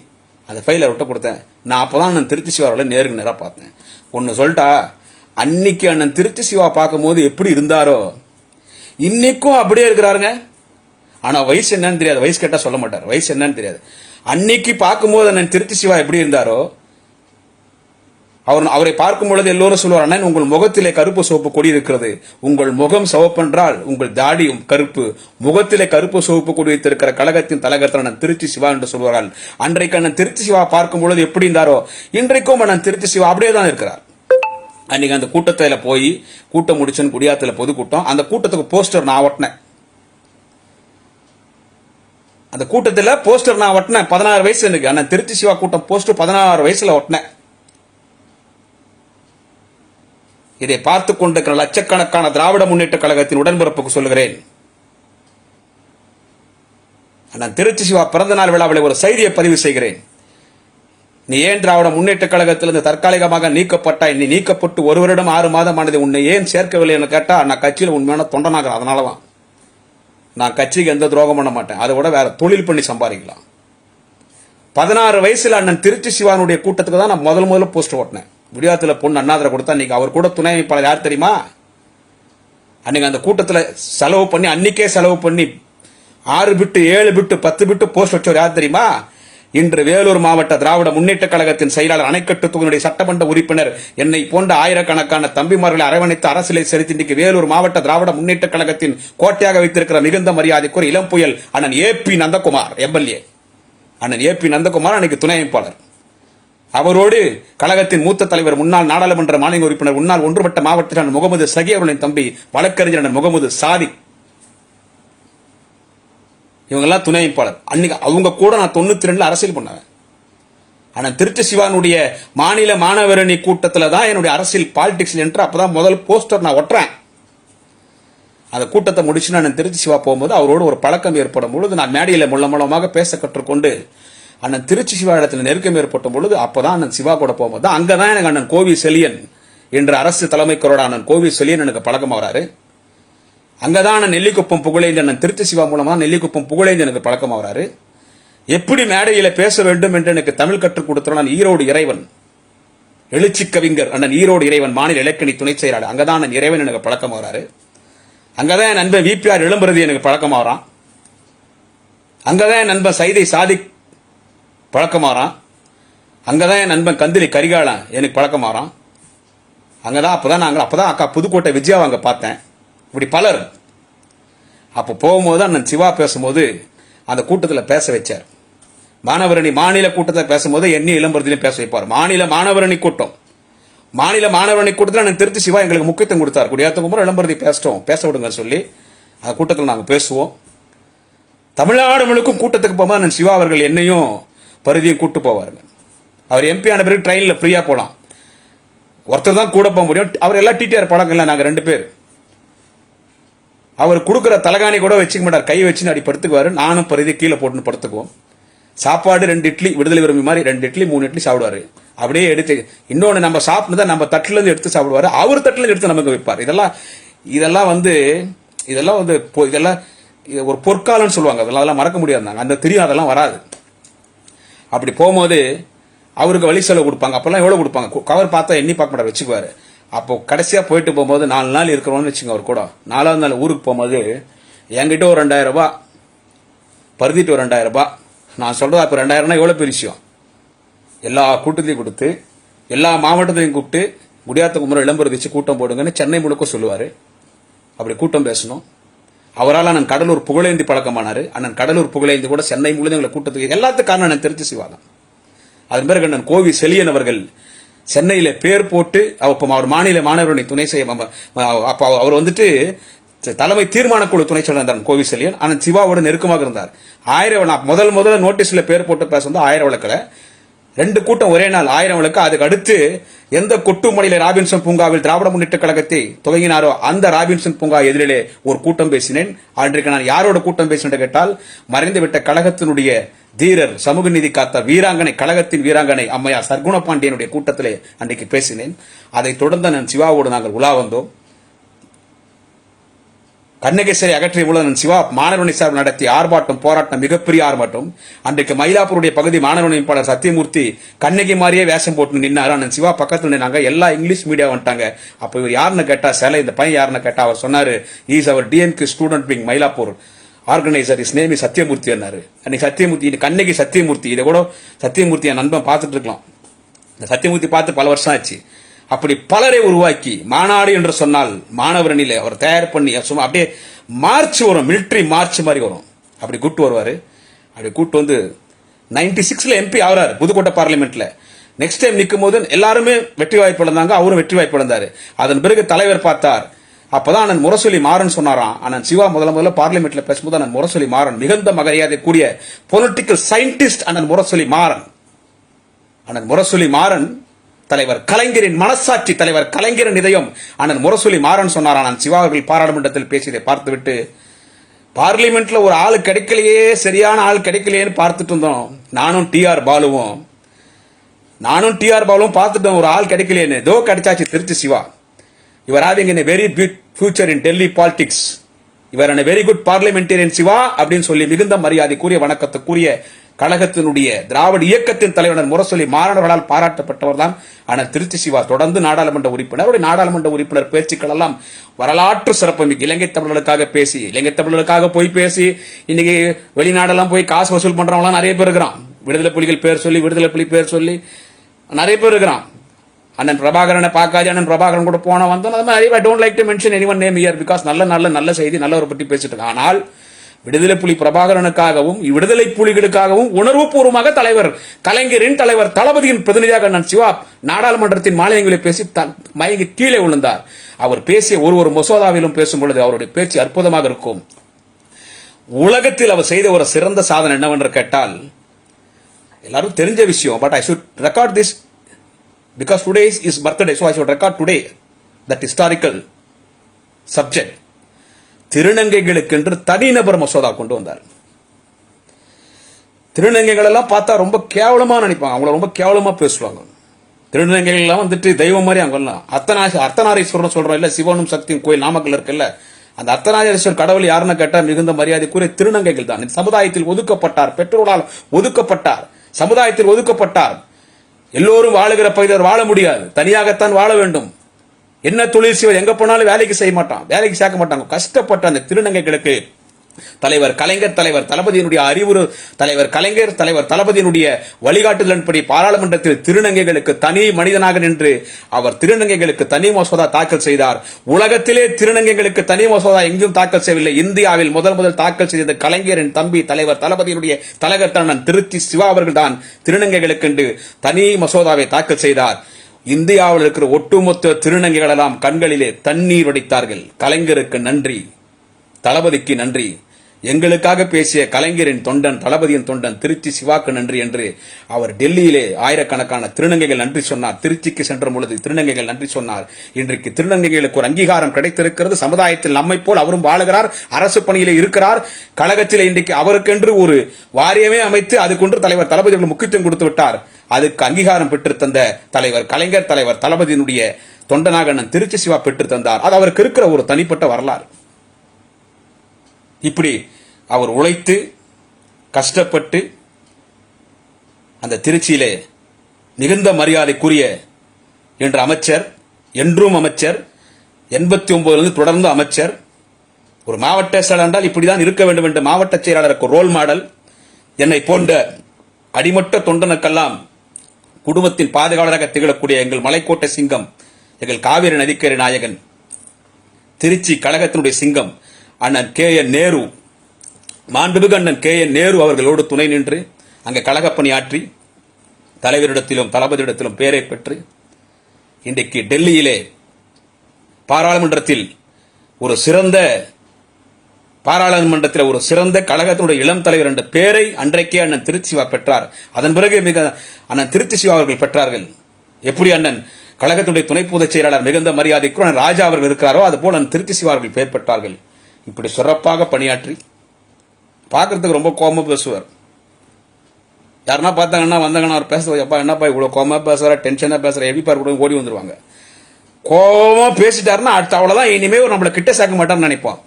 அந்த ஃபைலை விட்டு கொடுத்தேன். நான் அப்போதான் அண்ணன் திருச்சி சிவாவோட நேருக்கு நேராக பார்த்தேன். ஒன்று சொல்லிட்டா, அன்னைக்கு அண்ணன் திருச்சி சிவா பார்க்கும்போது எப்படி இருந்தாரோ இன்னைக்கும் அப்படியே இருக்கிறாருங்க. ஆனா வயசு என்னன்னு தெரியாது. வயசு கேட்டா சொல்ல மாட்டார். வயசு என்னன்னு தெரியாது. அன்னைக்கு பார்க்கும்போது அண்ணன் திருச்சி சிவா எப்படி இருந்தாரோ, அவரை பார்க்கும் பொழுது எல்லோரும் சொல்லுவார், அண்ணன் உங்கள் முகத்திலே கருப்பு சோப்பு கொடி இருக்கிறது, உங்கள் முகம் சிவப்பென்றால் உங்கள் தாடியும் கருப்பு, முகத்திலே கருப்பு சோப்பு கொடி வைத்திருக்கிற கழகத்தின் தலைவர் அண்ணன் திருச்சி சிவா என்று சொல்வார்கள். அன்றைக்கு அண்ணன் திருச்சி சிவா பார்க்கும் பொழுது எப்படி இருந்தாரோ இன்றைக்கும் அண்ணன் திருச்சி சிவா அப்படியே தான் இருக்கிறார். அன்னைக்கு அந்த கூட்டத்தில் போய் கூட்டம் முடிச்சுன்னு குடியாத்துல பொதுக்கூட்டம். அந்த கூட்டத்துக்கு போஸ்டர் நான் ஒட்டினேன். அந்த கூட்டத்தில் போஸ்டர் நான் ஒட்டினேன். 16 வயசு எனக்கு. அண்ணன் திருச்சி சிவா கூட்டம் போஸ்டர் 16 வயசுல ஒட்டினேன். இதை பார்த்து கொண்டிருக்கிற லட்சக்கணக்கான திராவிட முன்னேற்ற கழகத்தின் உடன்பிறப்புக்கு சொல்லுகிறேன், அண்ணன் திருச்சி சிவா பிறந்த நாள் விழாவில் ஒரு செய்தியை பதிவு செய்கிறேன். நீ ஏன் திராவிட முன்னேற்ற கழகத்திலிருந்து தற்காலிகமாக நீக்கப்பட்டாய்? நீ நீக்கப்பட்டு 1 வருடம் 6 மாதம் ஆனது, உன்னை ஏன் சேர்க்கவில்லை என்று கேட்டா, நான் கட்சியில் உண்மையான தொண்டனாகிறேன், அதனாலதான். நான் கட்சிக்கு எந்த துரோகம் பண்ண மாட்டேன். அதை விட வேற தொழில் பண்ணி சம்பாதிக்கலாம். 16 வயசுல அண்ணன் திருச்சி சிவானுடைய கூட்டத்துக்கு தான் நான் முதல்ல போஸ்ட் ஓட்டினேன். விடியாத்துல பொண்ணு அண்ணாதிரை கொடுத்தா, இன்னைக்கு அவர் கூட துணை அமைப்பாளர் யார் தெரியுமா? அன்னைக்கு அந்த கூட்டத்தில் செலவு பண்ணி, அன்னைக்கே செலவு பண்ணி 6 பிட்டு 7 பிட்டு 10 பிட்டு போஸ்ட் வச்சவர் யார் தெரியுமா? இன்று வேலூர் மாவட்ட திராவிட முன்னேற்ற கழகத்தின் செயலாளர், அணைக்கட்டு தொகுதியுடைய சட்டமன்ற உறுப்பினர், என்னை போன்ற ஆயிரக்கணக்கான தம்பிமார்களை அரவணைத்து அரசியலை செலுத்தி இன்றைக்கு வேலூர் மாவட்ட திராவிட முன்னேற்ற கழகத்தின் கோட்டையாக வைத்திருக்கிற மிகுந்த மரியாதைக்குரிய இளம் புயல் அண்ணன் ஏபி நந்தகுமார் எம்எல்ஏ. அண்ணன் ஏபி நந்தகுமார் அன்னைக்கு துணை அமைப்பாளர். அவரோடு கழகத்தின் மூத்த தலைவர், முன்னாள் நாடாளுமன்ற மாநில உறுப்பினர், முன்னாள் ஒன்றுபட்ட மாவட்ட முகமது சகி அவர்களின் தம்பி வழக்கறிஞர் முகமது சாதி, இவங்கெல்லாம் துணை அமைப்பாளர். அன்னைக்கு அவங்க கூட நான் 92 அரசியல் பண்ணேன். ஆனா திருச்சி சிவானுடைய மாநில மாணவரணி கூட்டத்தில் தான் என்னுடைய அரசியல் பாலிடிக்ஸ் என்று அப்பதான் முதல் போஸ்டர் நான் ஒட்டுறேன். அந்த கூட்டத்தை முடிச்சு நான் திருச்சி சிவா போகும்போது அவரோடு ஒரு பழக்கம் ஏற்படும் பொழுது, நான் மேடையில் மூலமாக பேச கற்றுக்கொண்டு அண்ணன் திருச்சி சிவா இடத்துல நெருக்கம் ஏற்பட்ட பொழுது, அப்பதான் அண்ணன் சிவா கூட போகும்போது அங்கதான் எனக்கு அண்ணன் கோவி செலியன் என்ற அரசு தலைமைக்கரோட அண்ணன் கோவி செலியன் எனக்கு பழக்கம் வராரு. அங்கதான் நெல்லிக்குப்பம் புகழேந்தி, அண்ணன் திருச்சி சிவா மூலமா நெல்லிக்குப்பம் புகழேந்தி எனக்கு பழக்கம் வராரு. எப்படி மேடையில பேச வேண்டும் என்று எனக்கு தமிழ் கற்றுக் கொடுத்த நான் ஈரோடு இறைவன், எழுச்சி கவிஞர் அண்ணன் ஈரோடு இறைவன் மாநில இலக்கணி துணை செயலாளர், அங்கதான் அண்ணன் இறைவன் எனக்கு பழக்கம் வராரு. அங்கதான் என் நண்பன் விபிஆர் இளம்பரதி எனக்கு பழக்கம் வரான். அங்கதான் என் நண்பன் சைதை சாதிக் பழக்கம் வரான். அங்கதான் என் நண்பன் கந்திலி கரிகாலன் எனக்கு பழக்கம் வரான். அப்பதான் அக்கா புதுக்கோட்டை விஜயாவை அங்க பார்த்தேன். இப்படி பலர். அப்போ போகும்போது அண்ணன் சிவா பேசும்போது அந்த கூட்டத்தில் பேச வச்சார். மாணவரணி மாநில கூட்டத்தில் பேசும்போது என்னி இளம்பரத்திலையும் பேச வைப்பார். மாநில மாணவரணி கூட்டத்தில் அண்ணன் திருச்சி சிவா எங்களுக்கு முக்கியத்துவம் கொடுத்தார். குடியாத்தகுமார் இளம்பரதி பேச விடுங்க சொல்லி அந்த கூட்டத்தில் நாங்கள் பேசுவோம். தமிழ்நாடு முழுக்கும் கூட்டத்துக்கு போகும்போது அண்ணன் சிவா அவர்கள் என்னையும் பருதியும் கூட்டு போவாருங்க. அவர் எம்பி ஆன பிறகு ட்ரெயினில் ஃப்ரீயா போகலாம். ஒருத்தர் தான் கூட போக முடியும். அவர் எல்லாம் டிடிஆர் பழக்கம் இல்லை, நாங்கள் 2 பேர். அவர் கொடுக்குற தலகாணி கூட வச்சுக்க மாட்டார், கை வச்சு அடி படுத்துக்குவாரு. நானும் பருதி கீழே போட்டுன்னு படுத்துக்குவோம். சாப்பாடு 2 இட்லி, விடுதலை விரும்பி மாதிரி 2 இட்லி 3 இட்லி சாப்பிடுவாரு. அப்படியே எடுத்து இன்னொன்று நம்ம சாப்பிட்டு தான் நம்ம தட்டுல இருந்து எடுத்து சாப்பிடுவாரு. அவர் தட்டுல இருந்து எடுத்து நமக்கு வைப்பார். இதெல்லாம் ஒரு பொற்காலம்னு சொல்லுவாங்க. அதெல்லாம் மறக்க முடியாது. அந்த தெரியும், அதெல்லாம் வராது. அப்படி போகும்போது அவருக்கு வழி செலவு கொடுப்பாங்க. அப்பெல்லாம் எவ்வளவு கொடுப்பாங்க? கவர் பார்த்தா எண்ணி பார்க்க மாட்டார், வச்சுக்குவாரு. அப்போ கடைசியா போயிட்டு போகும்போது 4 நாள் இருக்கிறோம்னு வச்சுங்க. அவர் கூட 4வது நாள் ஊருக்கு போகும்போது என்கிட்ட ஒரு 2000 ரூபாய், பருதிட்டு ஒரு 2000 ரூபாய். நான் சொல்றது அப்ப 2000 எவ்வளவு பெரிய விஷயம். எல்லா கூட்டத்தையும் கொடுத்து எல்லா மாவட்டத்தையும் கூப்பிட்டு குடியாத்தகுமார் இளம்பரதி வச்சு கூட்டம் போடுங்கன்னு சென்னை முழுக்க சொல்லுவாரு. அப்படி கூட்டம் பேசணும். அவரால் அண்ணன் கடலூர் புகழேந்தி பழக்கமானாரு. அண்ணன் கடலூர் புகழேந்தி கூட சென்னை முழுவதும் எங்களை கூட்டத்துக்கு எல்லாத்துக்கும் காரணம் அண்ணன் திருச்சி சிவா தான். அதன் பிறகு அண்ணன் கோவி செலியன் அவர்கள் சென்னையில பேர் போட்டு அவர் மாநில மாணவரணி துணை செய்ய, அப்ப அவர் வந்துட்டு தலைமை தீர்மான குழு துணை செயலாளர் கோவி செலியன் அண்ணன் சிவாவோட நெருக்கமாக இருந்தார். 1000 முதல்ல நோட்டீஸ்ல பேர் போட்டு பேசுறது 1000 விளக்கல. 2 கூட்டம் ஒரே நாள் 1000 விளக்கு. அதுக்கு அடுத்து எந்த கொட்டுமலையில ராபின்சன் பூங்காவில் திராவிட முன்னேற்ற கழகத்தை துவங்கினாரோ அந்த ராபின்சன் பூங்கா எதிரிலே ஒரு கூட்டம் பேசினேன். அன்றைக்கு நான் யாரோட கூட்டம் பேசினேன் கேட்டால், மறைந்துவிட்ட கழகத்தினுடைய தீரர், சமூக நீதி காத்த வீராங்கனை, கழகத்தின் வீராங்கனை அம்மையார் சர்க்குண பாண்டியனுடைய கூட்டத்திலே அன்றைக்கு பேசினேன். அதைத் தொடர்ந்து நான் சிவாவோடு நாங்கள் உலா வந்தோம். கண்ணகேசரை அகற்றிய மூலம் சிவா மாணவரணி சார்பில் நடத்திய ஆர்ப்பாட்டம், போராட்டம், மிகப்பெரிய ஆர்ப்பாட்டம். அன்றைக்கு மயிலாப்பூருடைய பகுதி மாணவரணி பாடர் சத்தியமூர்த்தி கண்ணகி மாதிரியே வேஷம் போட்டு நின்னாரு. அண்ணன் சிவா பக்கத்தில் நின்னாங்க. எல்லா இங்கிலீஷ் மீடியா வந்துட்டாங்க. அப்ப இவர் யாருன்னு கேட்டா, இந்த பையன் யாருன்னு கேட்டா அவர் சொன்னாரு, இஸ் அவர் DMK student wing Mylapore organiser, his name is Sathyamurthy என்னாரு. அன்னைக்கு சத்தியமூர்த்தி, கண்ணகி சத்தியமூர்த்தி, இதை கூட சத்தியமூர்த்தி என் நண்பன் பார்த்துட்டு இருக்கலாம். இந்த சத்தியமூர்த்தி பார்த்து பல வருஷம் ஆச்சு. அப்படி பலரை உருவாக்கி மாநாடு என்று சொன்னால் மாணவரணியில அவர் தயார் பண்ணி சும்மா அப்படியே மார்ச் வரும், மிலிட்டரி மார்ச் மாதிரி வரும். அப்படி கூட்டு வருவாரு. அப்படி கூட்டு வந்து 96ல எம்பி ஆகிறாரு புதுக்கோட்டை பார்லிமெண்ட்ல. நெக்ஸ்ட் டைம் நிற்கும் போது எல்லாருமே வெற்றி வாய்ப்பு இழந்தாங்க, அவரும் வெற்றி வாய்ப்பு இழந்தாரு. அதன் பிறகு தலைவர் பார்த்தார். அப்பதான் அண்ணன் முரசொலி மாறன் சொன்னாராம். அண்ணன் சிவா முதல்ல பார்லிமெண்ட்ல பேசும்போது அண்ணன் முரசொலி மாறன், மிகுந்த மரியாதை கூடிய பொலிட்டிக்கல் சயின்டிஸ்ட் அண்ணன் முரசொலி மாறன், தலைவர் கலைஞரின் மனசாட்சி, தலைவர் கலைஞரின் இதயம் அண்ணன் முரசொலி மாறன் சொன்னாரா. நான் சிவா அவர்கள் பாராளுமன்றத்தில் பேசியதை பார்த்துவிட்டு, பார்லிமெண்ட்ல ஒரு ஆள் கிடைக்கலையே, சரியான ஆள் கிடைக்கலையேன்னு பார்த்துட்டு இருந்தோம். நானும் டிஆர் பாலுவும் நானும் டிஆர் பாலும் பார்த்துட்டோம், ஒரு ஆள் கிடைக்கலையே, ஏதோ கிடைச்சாச்சு திருச்சி சிவா. இவர் having a very big future in Delhi politics, இவர் an very good parliamentarian Siva அப்படின்னு சொல்லி மிகுந்த மரியாதைக்குரிய வணக்கத்துக்குரிய கழகத்தினுடைய திராவிட இயக்கத்தின் தலைவர் முரசொலி மாணவர்களால் பாராட்டப்பட்டவர் தான் ஆனால் திருச்சி சிவா. தொடர்ந்து நாடாளுமன்ற உறுப்பினர், நாடாளுமன்ற உறுப்பினர் பேச்சுக்கள் எல்லாம் வரலாற்று சிறப்புமிகு. இலங்கை தமிழர்களுக்காக பேசி, இலங்கை தமிழர்களுக்காக போய் பேசி, இன்னைக்கு வெளிநாடெல்லாம் போய் காசு வசூல் பண்றவங்களாம் நிறைய பேர் இருக்கிறான். விடுதலை புலிகள் பேர் சொல்லி, விடுதலை புலி பேர் சொல்லி நிறைய பேர் இருக்கிறான். அண்ணன் பிரபாகரனை பார்க்காது, அண்ணன் பிரபாகரன் கூட போன வந்தோம். அது மாதிரி I don't like to mention anyone name here because நல்ல செய்தி நல்லவரை பற்றி பேசிட்டு இருக்காங்க. ஆனால் விடுதலை புலி பிரபாகரனுக்காகவும் விடுதலை புலிகளுக்காகவும் உணர்வுபூர்வமாக தலைவர் கலைஞரின், தலைவர் தளபதியின் பிரதிநிதியாக அண்ணன் சிவா நாடாளுமன்றத்தின் மாநிலங்களில் பேசி மயங்கி கீழே விழுந்தார். அவர் பேசிய ஒரு மசோதாவிலும் பேசும் பொழுது அவருடைய பேச்சு அற்புதமாக இருக்கும். உலகத்தில் அவர் செய்த ஒரு சிறந்த சாதனை என்னவென்று கேட்டால், எல்லாரும் தெரிஞ்ச விஷயம், but I should record this because today is his birthday, so I should record today that historical subject. திருநங்கைகளுக்கென்று தனிநபர் மசோதா கொண்டு வந்தார். திருநங்கைகள் எல்லாம் பார்த்தா ரொம்ப கேவலமா நினைப்பாங்க, அவங்கள ரொம்ப கேவலமா பேசுவாங்க. திருநங்கைகள் எல்லாம் வந்துட்டு தெய்வம் மாதிரி அங்கெல்லாம் அர்த்தநாரீஸ்வரன் சொல்றோம் இல்ல, சிவனும் சக்தியும் கோயில் நாமக்கல் இருக்குல்ல, அந்த அர்த்தநாரீஸ்வரர் கடவுள் யாருன்னு கேட்டா மிகுந்த மரியாதைக்குரிய திருநங்கைகள் தான். சமுதாயத்தில் ஒதுக்கப்பட்டார், பெற்றோரால் ஒதுக்கப்பட்டார், சமுதாயத்தில் ஒதுக்கப்பட்டார். எல்லோரும் வாழுகிற பகுதியில் வாழ முடியாது, தனியாகத்தான் வாழ வேண்டும். என்ன தொழில் செய்வது, எங்க போனாலும் வேலைக்கு செய்ய மாட்டான், வேலைக்கு சேர்க்க மாட்டாங்க. கஷ்டப்பட்ட அந்த திருநங்கைகளுக்கு தலைவர் கலைஞர், தலைவர் தளபதியினுடைய அறிவுறு, தலைவர் கலைஞர், தலைவர் தளபதியினுடைய வழிகாட்டுதலின்படி பாராளுமன்றத்தில் திருநங்கைகளுக்கு தனி மனிதனாக நின்று அவர் திருநங்கைகளுக்கு தனி மசோதா தாக்கல் செய்தார். உலகத்திலே திருநங்கைகளுக்கு தனி மசோதா எங்கும் தாக்கல் செய்யவில்லை. இந்தியாவில் முதல் தாக்கல் செய்த கலைஞரின் தம்பி தலைவர் தளபதியினுடைய தலைவர் திருச்சி சிவா அவர்கள் தான் திருநங்கைகளுக்கு என்று தனி மசோதாவை தாக்கல் செய்தார். இந்தியாவில் இருக்கிற ஒட்டுமொத்த திருநங்கைகள் எல்லாம் கண்களிலே தண்ணீர் வடித்தார்கள். கலைஞருக்கு நன்றி, தளபதிக்கு நன்றி, எங்களுக்காக பேசிய கலைஞரின் தொண்டன், தளபதியின் தொண்டன் திருச்சி சிவாக்கு நன்றி என்று அவர் டெல்லியிலே ஆயிரக்கணக்கான திருநங்கைகள் நன்றி சொன்னார். திருச்சிக்கு சென்ற பொழுது திருநங்கைகள் நன்றி சொன்னார். இன்றைக்கு திருநங்கைகளுக்கு ஒரு அங்கீகாரம் கிடைத்திருக்கிறது. சமுதாயத்தில் நம்மை போல் அவரும் வாழுகிறார், அரசு பணியிலே இருக்கிறார். கழகத்தில் இன்றைக்கு அவருக்கென்று ஒரு வாரியமே அமைத்து அதுக்கொன்று தலைவர் தளபதி முக்கியத்துவம் கொடுத்து விட்டார். அதுக்கு அங்கீகாரம் பெற்று தந்த தலைவர் கலைஞர், தலைவர் தளபதியினுடைய தொண்டனாக அண்ணன் திருச்சி சிவா பெற்று தந்தார். அது அவருக்கு இருக்கிற ஒரு தனிப்பட்ட வரலாறு. இப்படி அவர் உழைத்து கஷ்டப்பட்டு அந்த திருச்சியிலே மிகுந்த மரியாதைக்குரிய என்ற அமைச்சர், என்றும் அமைச்சர், 89 தொடர்ந்து அமைச்சர். ஒரு மாவட்ட செயலாளர் என்றால் இப்படிதான் இருக்க வேண்டும் என்று மாவட்ட செயலாளருக்கு ரோல் மாடல். என்னை போன்ற அடிமட்ட தொண்டனுக்கெல்லாம் குடும்பத்தின் பாதுகாவலராக திகழக்கூடிய எங்கள் மலைக்கோட்டை சிங்கம், எங்கள் காவிரி நதிக்கரை நாயகன், திருச்சி கழகத்தினுடைய சிங்கம் அண்ணன் KN நேரு, மாண்புமிகு அண்ணன் KN நேரு அவர்களோடு துணை நின்று அங்கே கழகப்பணியாற்றி தலைவரிடத்திலும் தளபதியிடத்திலும் பெயரை பெற்று இன்றைக்கு டெல்லியிலே பாராளுமன்றத்தில் ஒரு சிறந்த கழகத்தினுடைய இளம் தலைவர் என்ற பெயரை அன்றைக்கே அண்ணன் திருச்சி சிவா பெற்றார். அதன் பிறகு அண்ணன் திருச்சி சிவா அவர்கள் பெற்றார்கள். எப்படி அண்ணன் கழகத்துடைய துணை பொதுச் செயலாளர் மிகுந்த மரியாதைக்கு ராஜா அவர்கள் இருக்கிறாரோ அதுபோல் அண்ணன் திருச்சி சிவா அவர்கள் பெயர் பெற்றார்கள். இப்படி சிறப்பாக பணியாற்றி பார்க்கறதுக்கு ரொம்ப கோபமா பேசுவார். யாருன்னா பார்த்தாங்கன்னா வந்தாங்கன்னா அவர் பேசுவார், எப்பா என்னப்பா இவ்வளவு கோபமா பேசுற, டென்ஷனா பேசுற, எப்படி கூட ஓடி வந்துருவாங்க. கோபமா பேசிட்டாருன்னா அடுத்த அவ்வளவுதான், இனிமே நம்மள கிட்ட சேர்க்க மாட்டார்னு நினைப்போம்.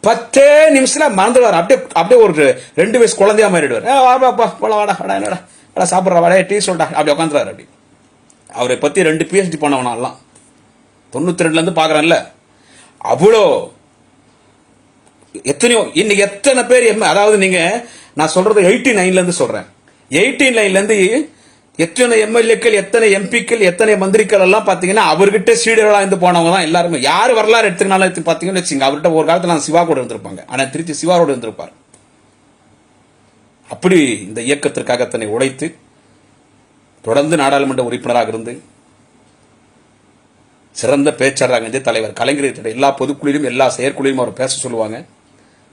10 நிமிஷத்துல மறந்துடுவார். அப்படியே ஒரு 2 வயசு குழந்தையா மாறிடுவார். வாடா சாப்பிட்ற வாடா டீ சொல்லிட்டா அப்படி உட்காந்துறாரு. அப்படி அவரை பத்தி 2 PhD பண்ணவனாலாம் 92 இருந்து பாக்குறேன்ல. அவ்வளோ எத்தனையோ இன்னைக்கு எத்தனை பேர், அதாவது நீங்க நான் சொல்றது 89 இருந்து சொல்றேன். 89 இருந்து எத்தனை எம்எல்ஏக்கள், எத்தனை எம்பிக்கள், எத்தனை மந்திரிகள் எல்லாம் பாத்தீங்கன்னா அவர்கிட்ட சீடர்களா இருந்து போனவங்க தான் எல்லாருமே. யாரு வரலாறு எடுத்துக்கினாலும் பாத்தீங்கன்னு வச்சுங்க, அவர்கிட்ட ஒரு காலத்துல நான் சிவா கூட இருந்திருப்பாங்க, ஆனா திருச்சி சிவாரோடு இருந்திருப்பார். அப்படி இந்த இயக்கத்திற்காக தன்னை உழைத்து தொடர்ந்து நாடாளுமன்ற உறுப்பினராக இருந்து சிறந்த பேச்சாளராக இருந்து தலைவர் கலைஞர் எல்லா பொதுக்குழுவிலும் எல்லா செயற்குழுவிலும் அவர் பேச சொல்லுவாங்க.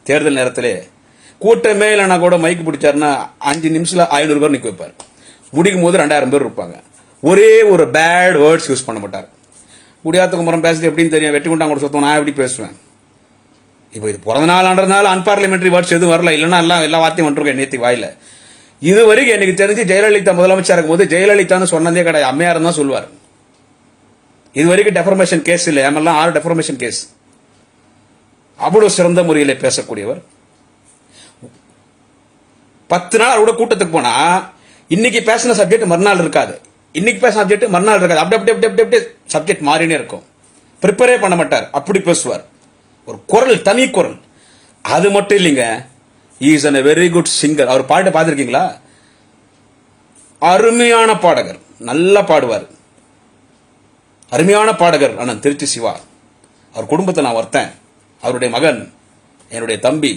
தேர்தல் நேரத்திலே கூட்டமே இல்லைன்னா கூட மைக்கு பிடிச்சாருன்னா 5 நிமிஷத்துல 500 பேர் நிக்க வைப்பார். முடிக்கும் போது 2000 பேர் இருப்பாங்க. ஒரே ஒரு பேட் வேர்ட்ஸ் யூஸ் பண்ண மாட்டார். முடியாததுக்கு அப்புறம் பேசுறது எப்படின்னு தெரியும், வெட்டி கொண்டாங்க சுத்தம் நான் எப்படி பேசுவேன். இப்போ இது பிறந்த நாள் ஆண்டதுனால அன்பார்லிமெண்டரி வேர்ட்ஸ் எதுவும் வரல, இல்லைன்னா எல்லா வார்த்தையும் வந்துருக்கேன் நேத்தி வாயில. இதுவரைக்கும் எனக்கு தெரிஞ்சு ஜெயலலிதா முதலமைச்சர் இருக்கும்போது ஜெயலலிதான்னு சொன்னதே கிடையாது, அம்மையார் தான் சொல்லுவார். இதுவரைக்கும் டெஃபர்மேஷன் கேஸ் இல்லை, எம்எல்லாம் 6 டெஃபர்மேஷன் கேஸ். அவ்வளவு சிறந்த முறையில் பேசக்கூடியவர். 10 நாள் அவரோட கூட்டத்துக்கு போனா இன்னைக்கு பேசின சப்ஜெக்ட் மறுநாள் இருக்காது, இன்னைக்கு பேசின சப்ஜெக்ட் மறுநாள் இருக்காது. அப்படி அப்படி அப்படி அப்படி சப்ஜெக்ட் மாறினே இருக்கும். ப்ரிப்பரே பண்ண மாட்டார், அப்படி பேசுவார். ஒரு குரல், தனி குரல். அது மட்டும் இல்லைங்க, is a very good singer. அவர் பாட்டு பார்த்துருக்கீங்களா? அருமையான பாடகர், நல்லா பாடுவார், அருமையான பாடகர் அண்ணன் திருச்சி சிவா. அவர் குடும்பத்தை நான் ஒருத்தன், அவருடைய மகன், என்னுடைய தம்பி,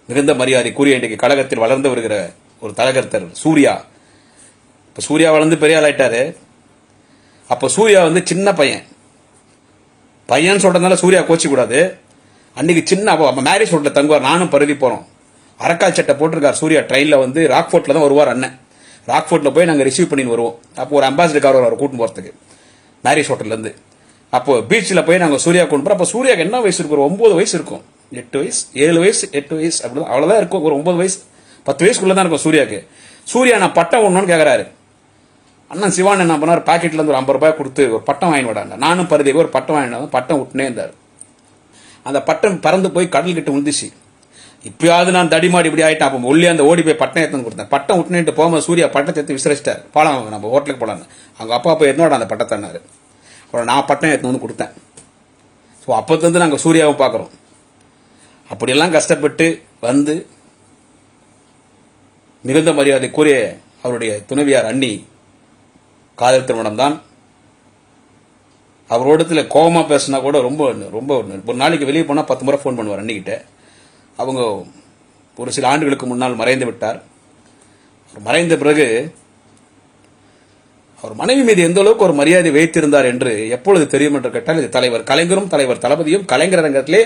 மிகுந்த மரியாதைக்குரிய இன்றைக்கு கழகத்தில் வளர்ந்து வருகிற ஒரு தலகர்த்தர் சூர்யா. இப்ப சூர்யா வளர்ந்து பெரிய ஆளாயிட்டாரு. அப்ப சூர்யா சின்ன பையன் சொல்றதுனால சூர்யா கோச்சு கூடாது. அன்னைக்கு சின்ன மேரேஜ் ஹோட்டல தங்குவார், நானும் பருதி போறோம். அரக்கால் சட்டை போட்டிருக்கார் சூர்யா. ட்ரெயின்ல ராக்ஃபோர்ட்ல தான் வருவார் அண்ணன். ராக்ஃபோர்ட்ல போய் நாங்க ரிசீவ் பண்ணி வருவோம். அப்போ ஒரு அம்பாசிடர் கார் அவர் கூட்டிட்டு போறதுக்கு மேரேஜ் ஹோட்டல்ல இருந்து. அப்போ பீச்சில் போய் நாங்கள் சூர்யா கொண்டு போறோம். அப்போ சூர்யாக்கு என்ன வயசு இருக்கும்? ஒரு 9 வயசு இருக்கும், 8 வயசு, 7 வயசு, 8 வயசு, அப்படிதான், அவ்வளவுதான் இருக்கும். ஒரு 9 வயசு 10 வயசுக்குள்ள தான் இருக்கும் சூர்யாக்கு. சூர்யா நான் பட்டம் ஒண்ணுன்னு கேட்கறாரு. அண்ணன் சிவான் என்ன பண்ணார், பாக்கெட்ல இருந்து ஒரு 50 ரூபாய் கொடுத்து ஒரு பட்டம் வாங்கி விடாங்க. நானும் பருதிக்கு ஒரு பட்டம் வாங்கினா பட்டம் விட்டுனே இருந்தார். அந்த பட்டம் பறந்து போய் கடல் கிட்ட விழுந்துச்சு. இப்பயாவது நான் தடிமாடி இப்படி ஆயிட்டேன். அப்போ ஒல்லி அந்த ஓடி போய் பட்டம் எடுத்து கொடுத்தேன். பட்டம் விட்டுனேட்டு போகும்போது சூர்யா பட்டத்தை எடுத்து விசிரிச்சிட்டார். போலாம், நம்ம ஹோட்டலுக்கு போலான்னு. அவங்க அப்பா போய் என்னோட அந்த பட்டத்தன்னாரு. அப்புறம் நான் பட்டம் எடுத்து கொடுத்தேன். ஸோ அப்போது நாங்கள் சூர்யாவை பார்க்குறோம். அப்படியெல்லாம் கஷ்டப்பட்டு மிகுந்த மரியாதைக்குரிய அவருடைய துணைவியார் அண்ணி காதல் திருமணம் தான். அவரோடத்துல கோபமா பேசினா கூட ரொம்ப ரொம்ப ஒரு நாளைக்கு வெளியே போனால் 10 முறை ஃபோன் பண்ணுவார் அன்னிக்கிட்ட. அவங்க ஒரு சில ஆண்டுகளுக்கு முன்னால் மறைந்து விட்டார். மறைந்த பிறகு அவர் மனைவி மீது எந்த அளவுக்கு ஒரு மரியாதை வைத்திருந்தார் என்று எப்பொழுது தெரியும் என்று கேட்டால், இது தலைவர் கலைஞரும் தலைவர் தளபதியும் கலைஞர் அரங்கத்திலே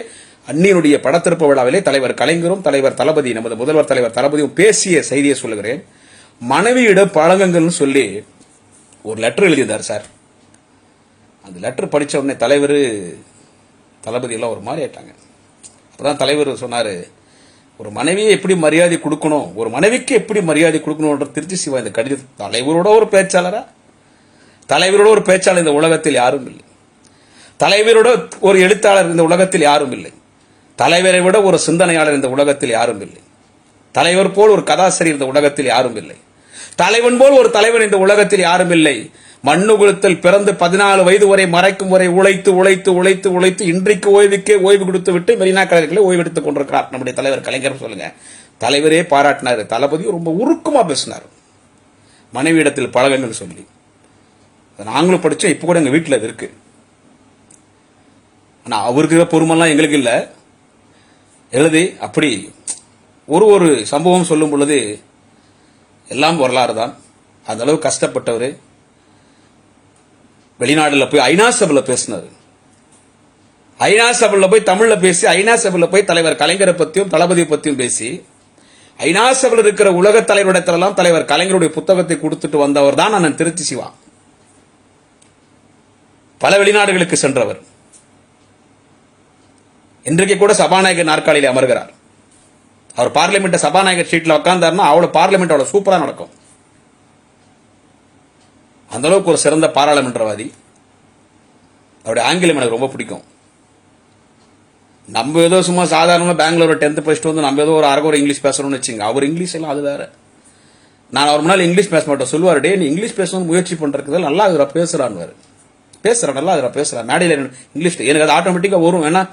அன்னியினுடைய படத்திருப்பு விழாவிலே தலைவர் கலைஞரும் தலைவர் தளபதி, நமது முதல்வர் தலைவர் தளபதியும் பேசிய செய்தியை சொல்லுகிறேன். மனைவியிடம் பழகுங்கள்னு சொல்லி ஒரு லெட்டர் எழுதியிருந்தார் சார். அந்த லெட்டர் படித்த உடனே தலைவர் தளபதி எல்லாம் ஒரு மாதிரி ஆயிட்டாங்க. அப்பதான் தலைவர் சொன்னாரு, ஒரு மனைவியை எப்படி மரியாதை கொடுக்கணும், ஒரு மனைவிக்கு எப்படி மரியாதை கொடுக்கணும்ன்ற திருச்சி சிவா இந்த கடிதம். தலைவரோட ஒரு பேச்சாளரா? தலைவரோட ஒரு பேச்சாளர் இந்த உலகத்தில் யாரும் இல்லை. தலைவரோட ஒரு எழுத்தாளர் இந்த உலகத்தில் யாரும் இல்லை. தலைவரை விட ஒரு சிந்தனையாளர் இந்த உலகத்தில் யாரும் இல்லை. தலைவர் போல் ஒரு கதாசிரியர் இந்த உலகத்தில் யாரும் இல்லை. தலைவன் போல் ஒரு தலைவன் இந்த உலகத்தில் யாரும் இல்லை. மண்ணுகுலத்தில் பிறந்து 14 வயது வரை மறைக்கும் வரை உழைத்து உழைத்து உழைத்து உழைத்து இன்றைக்கு ஓய்வுக்கே ஓய்வு கொடுத்து விட்டு மெரினா கடற்கரை ஓய்வெடுத்துக் கொண்டிருக்கிறார் நம்முடைய தலைவர் கலைஞர். சொல்லுங்க, தலைவரே பாராட்டினார். தளபதியும் ரொம்ப உருக்கமா பேசினார், மனைவியிடத்தில் பழகுங்கள் சொல்லி. நாங்களும் படிச்சோம், இப்ப கூட எங்க வீட்டில் அது இருக்கு. ஆனா அவருக்கு பொறுமெல்லாம் எங்களுக்கு இல்ல. எழுதி அப்படி ஒரு சம்பவம் சொல்லும் பொழுது எல்லாம் வரலாறு தான். அந்த அளவு கஷ்டப்பட்டவர். வெளிநாடுல போய் ஐநா சபையில் பேசினார். ஐநா சபையில் போய் தமிழ்ல பேசி, ஐநா சபையில் போய் தலைவர் கலைஞரை பத்தியும் தளபதியை பத்தியும் பேசி, ஐநா சபையில் இருக்கிற உலக தலைவரிடத்திலெல்லாம் தலைவர் கலைஞருடைய புத்தகத்தை கொடுத்துட்டு வந்தவர் தான் அண்ணன் திருச்சி சிவா. பல வெளிநாடுகளுக்கு சென்றவர். இன்றைக்கு கூட சபாநாயகர் நாற்காலியில் அமர்கிறார். அவர் பார்லிமெண்ட் சபாநாயகர் சீட்ல உட்கார்ந்தாருன்னா அவ்வளவு பார்லிமெண்ட் அவ்வளவு சூப்பரா நடக்கும். அந்த அளவுக்கு ஒரு சிறந்த பாராளுமன்றவாதி. அவருடைய ஆங்கிலம் எனக்கு ரொம்ப பிடிக்கும். நம்ம ஏதோ சும்மா சாதாரணமா பெங்களூர் 10th படிச்சுட்டு நம்ம ஏதோ ஒரு அரகுறை இங்கிலீஷ் பேசணும்னு வச்சுங்க. அவர் இங்கிலீஷ் எல்லாம் அது வேற. நான் அவர் முன்னாள் இங்கிலீஷ் பேச மாட்டேன். சொல்லுவார், டே நீ இங்கிலீஷ் பேசணும்னு முயற்சி பண்றதுக்கு நல்லா அதுல பேசுறான்னு. பேசுறேன், நல்லா அதுல பேசுறேன். மேடையில் இங்கிலீஷ் எனக்கு அது ஆட்டோமேட்டிக்கா வரும். ஏன்னா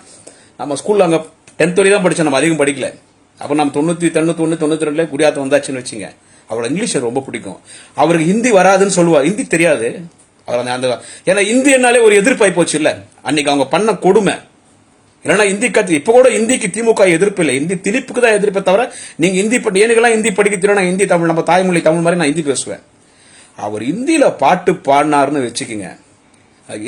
நம்ம ஸ்கூல்ல அங்க 10th வரை தான் படிச்சோம், நம்ம அதிகம் படிக்கல. அப்ப நம்ம 90, 91, 92 குடியாத்தம் வந்தாச்சுன்னு வச்சுங்க. அவரோட இங்கிலீஷ் ரொம்ப பிடிக்கும். அவருக்கு ஹிந்தி வராதுன்னு சொல்லுவார். ஹிந்தி தெரியாது அவர் அந்த. ஏன்னா இந்தி என்னாலே ஒரு எதிர்ப்பாய் போச்சு இல்ல அன்னைக்கு அவங்க பண்ண கொடுமை. இல்லைன்னா ஹிந்தி கத்து இப்ப கூட ஹிந்திக்கு திமுக எதிர்ப்பு இல்லை, ஹிந்தி திணிப்புக்கு தான் எதிர்ப்பை தவிர நீங்க ஹிந்தி எனக்கெல்லாம் ஹிந்தி படிக்க தெரியும். ஹிந்தி தமிழ் நம்ம தாய்மொழி தமிழ் மாதிரி நான் ஹிந்தி பேசுவேன். அவர் ஹிந்தியில பாட்டு பாடினார்னு வச்சுக்கோங்க.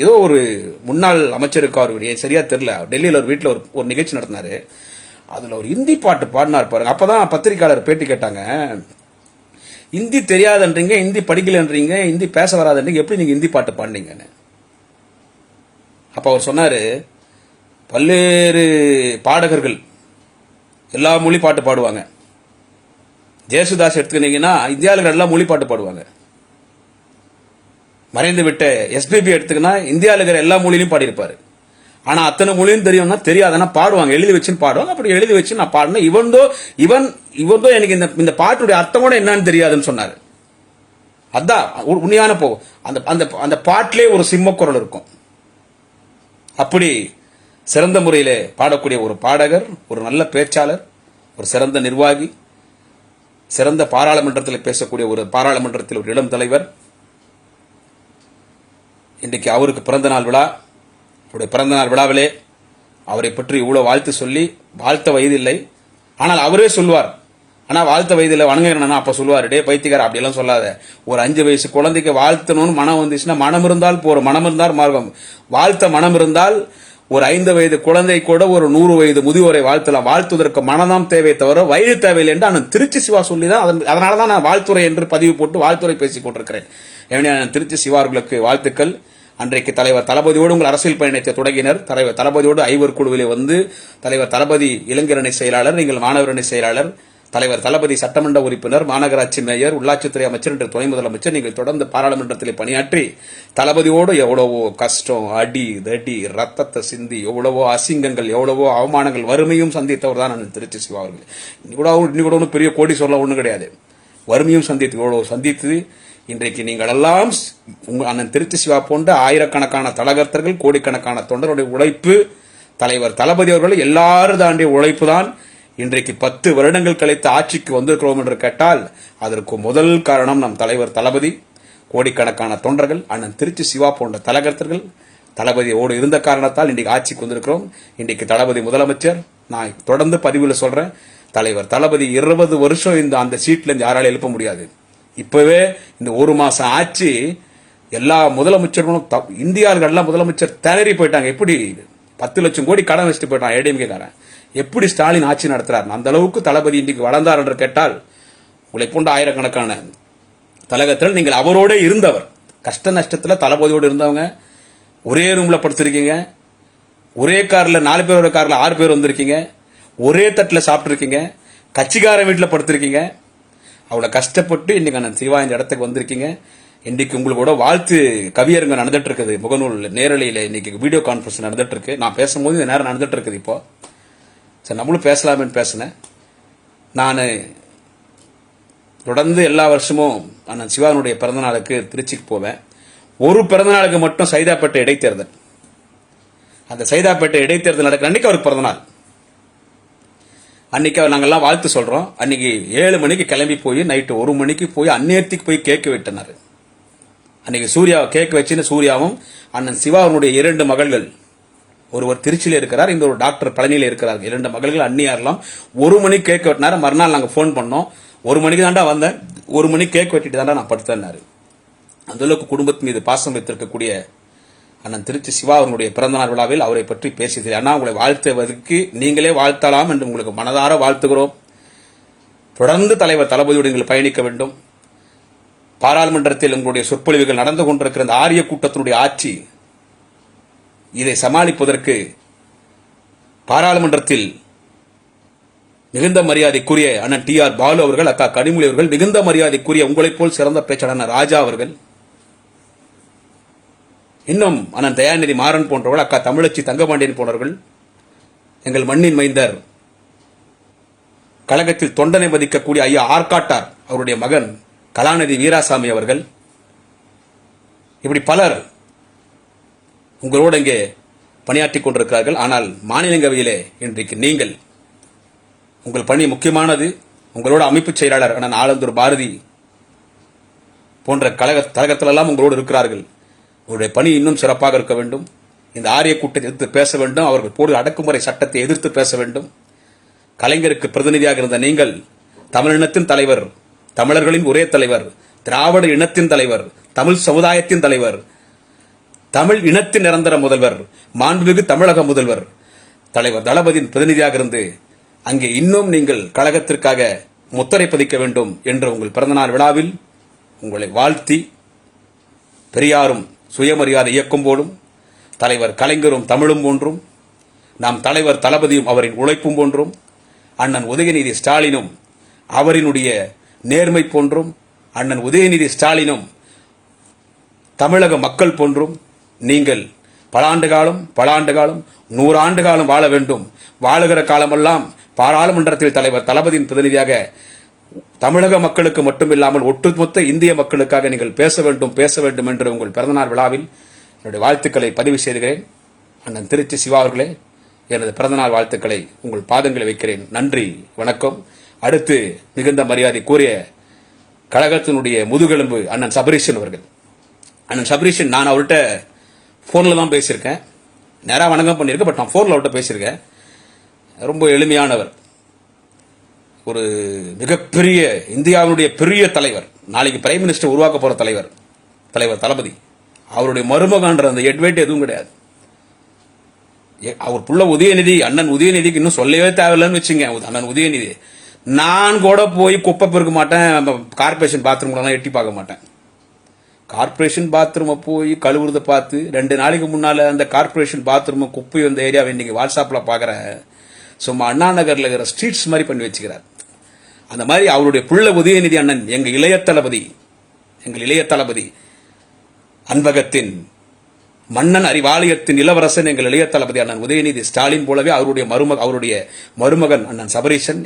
ஏதோ ஒரு முன்னாள் அமைச்சருக்கு அவருடைய சரியா தெரியல, டெல்லியில ஒரு வீட்டில் ஒரு நிகழ்ச்சி நடத்தினாரு. அதுல ஒரு ஹிந்தி பாட்டு பாடினார் பாருங்க. அப்பதான் பத்திரிகையாளர் பேட்டி கேட்டாங்க, ஹிந்தி தெரியாதுன்றீங்க, ஹிந்தி படிக்கலன்றீங்க, ஹிந்தி பேச வராதுன்றீங்க, எப்படி நீங்க ஹிந்தி பாட்டு பாடினீங்கன்னு. அப்ப அவர் சொன்னாரு, பல்வேறு பாடகர்கள் எல்லா மொழி பாட்டு பாடுவாங்க, ஜேசுதாஸ் எடுத்துக்கிட்டீங்கன்னா இந்தியாவில் எல்லாம் மொழி பாட்டு பாடுவாங்க. மறைந்து விட்ட எஸ்பிபி எடுத்துக்கினா இந்தியாவில் இருக்கிற எல்லா மொழியிலும் பாடியிருப்பாரு. ஆனா அத்தனை மொழியும் தெரியும்னா தெரியாதுன்னா பாடுவாங்க, எழுதி வச்சுன்னு பாடுவாங்க. அப்படி எழுதி வச்சு நான் பாடினேன். இவன்தோ எனக்கு இந்த பாட்டுடைய அர்த்தம் கூட என்னன்னு தெரியாதுன்னு சொன்னாரு. அதான் உண்மையான அந்த பாட்டிலே ஒரு சிம்ம குரல் இருக்கும். அப்படி சிறந்த முறையில் பாடக்கூடிய ஒரு பாடகர், ஒரு நல்ல பேச்சாளர், ஒரு சிறந்த நிர்வாகி, சிறந்த பாராளுமன்றத்தில் பேசக்கூடிய ஒரு பாராளுமன்றத்தில் ஒரு இளம் தலைவர். இன்றைக்கு அவருக்கு பிறந்தநாள் விழா. அவருடைய பிறந்தநாள் விழாவிலே அவரை பற்றி இவ்வளவு வாழ்த்து சொல்லி, வாழ்த்த வயதில்லை ஆனால் அவரே சொல்வார், ஆனா வாழ்த்த வயதில்லை வணங்குறேன்னா அப்ப சொல்லுவார், டே பைத்தியக்கார அப்படியெல்லாம் சொல்லாத, ஒரு 5 வயசு குழந்தைக்கு வாழ்த்தணும்னு மனம் வந்துச்சுன்னா மனம் இருந்தால் போறோம், மனம் இருந்தால் மார்க்கம், வாழ்த்த மனம் இருந்தால் ஒரு 5 வயது குழந்தை கூட ஒரு 100 வயது முதியோரை வாழ்த்தலாம். வாழ்த்துவதற்கு மனதாம் தேவை தவிர வயது தேவையில்லை என்று நான் திருச்சி சிவா சொல்லிதான், அதனாலதான் நான் வாழ்த்துறை என்று பதிவு போட்டு வாழ்த்துறை பேசிக் கொண்டிருக்கிறேன். எனவே திருச்சி சிவா அவர்களுக்கு வாழ்த்துக்கள். அன்றைக்கு தலைவர் தளபதியோடு உங்கள் அரசியல் பயணத்தை தொடங்கினர். தலைவர் தளபதியோடு ஐவர் குழுவிலே வந்து தலைவர் தளபதி இளைஞரணி செயலாளர், நீங்கள் மாணவரணி செயலாளர், தலைவர் தளபதி சட்டமன்ற உறுப்பினர், மாநகராட்சி மேயர், உள்ளாட்சித்துறை அமைச்சர் என்று துணை முதலமைச்சர், நீங்கள் தொடர்ந்து பாராளுமன்றத்தில் பணியாற்றி தளபதியோடு எவ்வளவோ கஷ்டம், அடி தடி, ரத்தத்தை சிந்தி, எவ்வளவோ அசிங்கங்கள், எவ்வளவோ அவமானங்கள், வறுமையும் சந்தித்தவர் தான் நான் திருச்சி சிவா அவர்கள். இன்னி கூட ஒன்றும் பெரிய கோடி சொல்ல ஒன்றும் கிடையாது. வறுமையும் சந்தித்து இன்றைக்கு நீங்கள் எல்லாம் அண்ணன் திருச்சி சிவா போன்ற ஆயிரக்கணக்கான தலகர்த்தர்கள், கோடிக்கணக்கான தொண்டருடைய உழைப்பு, தலைவர் தளபதி அவர்கள் எல்லாரும் தாண்டிய உழைப்பு தான் இன்றைக்கு 10 வருடங்கள் கழித்து ஆட்சிக்கு வந்திருக்கிறோம் என்று கேட்டால் அதற்கு முதல் காரணம் நம் தலைவர் தளபதி, கோடிக்கணக்கான தொண்டர்கள், அண்ணன் திருச்சி சிவா போன்ற தலகர்த்தர்கள் தளபதியோடு இருந்த காரணத்தால் இன்றைக்கு ஆட்சிக்கு வந்திருக்கிறோம். இன்றைக்கு தளபதி முதலமைச்சர். நான் தொடர்ந்து பதிவில் சொல்றேன், தலைவர் தளபதி 20 வருஷம் அந்த சீட்ல இருந்து யாராலும் எழுப்ப முடியாது. இப்பவே இந்த 1 மாசம் ஆட்சி எல்லா முதலமைச்சர்களும் இந்தியாவில் எல்லாம் முதலமைச்சர் திணறி போயிட்டாங்க. எப்படி 10 லட்சம் கோடி கடன் வச்சுட்டு போயிட்டான் ஏடிஎம்கே காரன். எப்படி ஸ்டாலின் ஆட்சி நடத்துறாரு? அந்த அளவுக்கு தளபதி இன்றைக்கு வளர்ந்தார் என்று கேட்டால் உங்களை போன்ற ஆயிரக்கணக்கான தலகத்தில் நீங்கள் அவரோட இருந்தவர், கஷ்ட நஷ்டத்துல தளபதியோடு இருந்தவங்க, ஒரே ரூம்ல படுத்திருக்கீங்க, ஒரே கார்ல 4 பேரோட கார்ல 6 பேர் வந்திருக்கீங்க, ஒரே தட்டில் சாப்பிட்டு இருக்கீங்க, கட்சிக்கார வீட்டில் படுத்திருக்கீங்க. அவ்வளவு கஷ்டப்பட்டு இன்னைக்கு நான் சிவா இந்த இடத்துக்கு வந்திருக்கீங்க. இன்னைக்கு உங்களோட வாழ்த்து கவியரங்க நடந்துட்டு இருக்குது, முகநூல் நேரலையில இன்னைக்கு வீடியோ கான்பரன்ஸ் நடந்துட்டு இருக்கு. நான் பேசும்போது இந்த நேரம் நடந்துட்டு இருக்குது. இப்போ சரி நம்மளும் பேசலாமேன்னு பேசினேன். நான் தொடர்ந்து எல்லா வருஷமும் அண்ணன் சிவானுடைய பிறந்தநாளுக்கு திருச்சிக்கு போவேன். ஒரு பிறந்தநாளுக்கு மட்டும் சைதாப்பேட்டை இடைத்தேர்தல், அந்த சைதாப்பேட்டை இடைத்தேர்தல் நடக்கிற அன்னைக்கு அவருக்கு பிறந்தநாள். அன்னைக்கு நாங்கெல்லாம் வாழ்த்து சொல்றோம். அன்னைக்கு 7 மணிக்கு கிளம்பி போய் நைட்டு 1 மணிக்கு போய் அந்நேரத்துக்கு போய் கேக்கு வெட்டினாரு. அன்னைக்கு சூர்யா கேக்கு வச்சுன்னு சூர்யாவும் அண்ணன் சிவாவுடைய 2 மகள்கள், ஒருவர் திருச்சியில இருக்கிறார், இந்த ஒரு டாக்டர் பழனியில இருக்கிறார், 2 மகள்கள் அண்ணியாரெல்லாம் 1 மணிக்கு கேக்கு வெட்டினாரு. மறுநாள் நாங்க போன் பண்ணோம், 1 மணிக்கு தாண்டா வந்தேன், 1 மணிக்கு கேக் வெட்டிட்டு தாண்டா நான் படுத்தேன்னாரு. அந்த அளவுக்கு குடும்பத்தின் மீது பாசம் வைத்திருக்கக்கூடிய அண்ணன் திருச்சி சிவா அவர்களுடைய பிறந்தநாள் விழாவில் அவரை பற்றி பேசியது. அண்ணா உங்களை வாழ்த்துவதற்கு நீங்களே வாழ்த்தலாம் என்று உங்களுக்கு மனதார வாழ்த்துகிறோம். தொடர்ந்து தலைவர் தளபதியோடு நீங்கள் பயணிக்க வேண்டும். பாராளுமன்றத்தில் உங்களுடைய சொற்பொழிவுகள் நடந்து கொண்டிருக்கிற இந்த ஆரிய கூட்டத்தினுடைய ஆட்சி, இதை சமாளிப்பதற்கு பாராளுமன்றத்தில் மிகுந்த மரியாதைக்குரிய அண்ணன் TR பாலு அவர்கள், அக்கா கனிமொழி அவர்கள், மிகுந்த மரியாதைக்குரிய உங்களைப் போல் சிறந்த பேச்சாளர் ராஜா அவர்கள், இன்னும் அண்ணன் தயாநிதி மாறன் போன்றவர்கள், அக்கா தமிழச்சி தங்கபாண்டியன் போன்றவர்கள், எங்கள் மண்ணின் மைந்தர் கழகத்தில் தொண்டனை மதிக்கக்கூடிய ஐயா ஆர்காட்டார் அவருடைய மகன் கலாநிதி வீராசாமி அவர்கள், இப்படி பலர் உங்களோடு இங்கே பணியாற்றிக் கொண்டிருக்கிறார்கள். ஆனால் மாநிலங்களவையிலே இன்றைக்கு நீங்கள், உங்கள் பணி முக்கியமானது. உங்களோட அமைப்பு செயலாளர் அண்ணன் ஆலந்தூர் பாரதி போன்ற கழகத்திலெல்லாம் உங்களோடு இருக்கிறார்கள். உங்களுடைய பணி இன்னும் சிறப்பாக இருக்க வேண்டும். இந்த ஆரிய கூட்டத்தை எதிர்த்து பேச வேண்டும். அவர்கள் போடு அடக்குமுறை சட்டத்தை எதிர்த்து பேச வேண்டும். கலைஞருக்கு பிரதிநிதியாக இருந்த நீங்கள் தமிழினத்தின் தலைவர், தமிழர்களின் ஒரே தலைவர், திராவிட இனத்தின் தலைவர், தமிழ் சமுதாயத்தின் தலைவர், தமிழ் இனத்தின் நிரந்தர முதல்வர், மாண்புமிகு தமிழக முதல்வர் தலைவர் தளபதியின் பிரதிநிதியாக இருந்து அங்கே இன்னும் நீங்கள் கழகத்திற்காக முத்திரை பதிக்க வேண்டும் என்ற உங்கள் பிறந்தநாள் விழாவில் உங்களை வாழ்த்தி, பெரியாரும் சுயமரியாதை இயக்கம் போலும், தலைவர் கலைஞரும் தமிழும் போன்றும், நாம் தலைவர் தளபதியும் அவரின் உழைப்பும் போன்றும், அண்ணன் உதயநிதி ஸ்டாலினும் அவரினுடைய நேர்மை போன்றும் அண்ணன் உதயநிதி ஸ்டாலினும் தமிழக மக்கள் போன்றும் நீங்கள் பல ஆண்டு காலம் 100 ஆண்டு காலம் வாழ வேண்டும். வாழுகிற காலமெல்லாம் பாராளுமன்றத்தில் தலைவர் தளபதியின் பிரதிநிதியாக தமிழக மக்களுக்கு மட்டுமில்லாமல் ஒட்டுமொத்த இந்திய மக்களுக்காக நீங்கள் பேச வேண்டும் என்று உங்கள் பிறந்தநாள் விழாவில் என்னுடைய வாழ்த்துக்களை பதிவு செய்கிறேன். அண்ணன் திருச்சி சிவா அவர்களே, எனது பிறந்தநாள் வாழ்த்துக்களை உங்கள் பாதங்களை வைக்கிறேன். நன்றி, வணக்கம். அடுத்து மிகுந்த மரியாதை கூறிய கழகத்தினுடைய முதுகெலும்பு அண்ணன் சபரீஷன் அவர்கள். அண்ணன் சபரீஷன், நான் அவர்கிட்ட போன்ல தான் பேசியிருக்கேன், நேரா வணக்கம் பண்ணியிருக்கேன். பட் நான் போன்ல அவர்கிட்ட பேசியிருக்கேன். ரொம்ப எளிமையானவர், ஒரு மிகப்பெரிய இந்தியாவுடைய பெரிய தலைவர், நாளைக்கு பிரைம் மினிஸ்டர் உருவாக்க போற தலைவர் தளபதி. அவருடைய மருமகன்ற அந்த எட்வேட் எதுவும் கிடையாது. அவர் புள்ள உதயநிதி, அண்ணன் உதயநிதிக்கு இன்னும் சொல்லவே தேவையில்லைன்னு வச்சுங்க. அண்ணன் உதயநிதி, நான் கூட போய் குப்பை பெருக்க மாட்டேன், கார்பரேஷன் பாத்ரூம் எட்டி பார்க்க மாட்டேன். கார்பரேஷன் பாத்ரூமை போய் கழுவுறதை பார்த்து 2 நாளைக்கு முன்னால அந்த கார்பரேஷன் பாத்ரூம் குப்பை வந்த ஏரியாவை இன்னைக்கு வாட்ஸ்அப்ல பாக்குற சும்மா அண்ணா நகர்ல இருக்கிற ஸ்ட்ரீட்ஸ் மாதிரி பண்ணி வச்சுக்கிறார். அந்த மாதிரி அவருடைய புள்ள உதயநிதி அண்ணன், எங்கள் இளைய தளபதி அன்பகத்தின் மன்னன் அறிவாலயத்தின் இளவரசன், எங்கள் இளைய தளபதி அண்ணன் உதயநிதி ஸ்டாலின் போலவே அவருடைய மருமகன் அண்ணன் சபரீஷன்,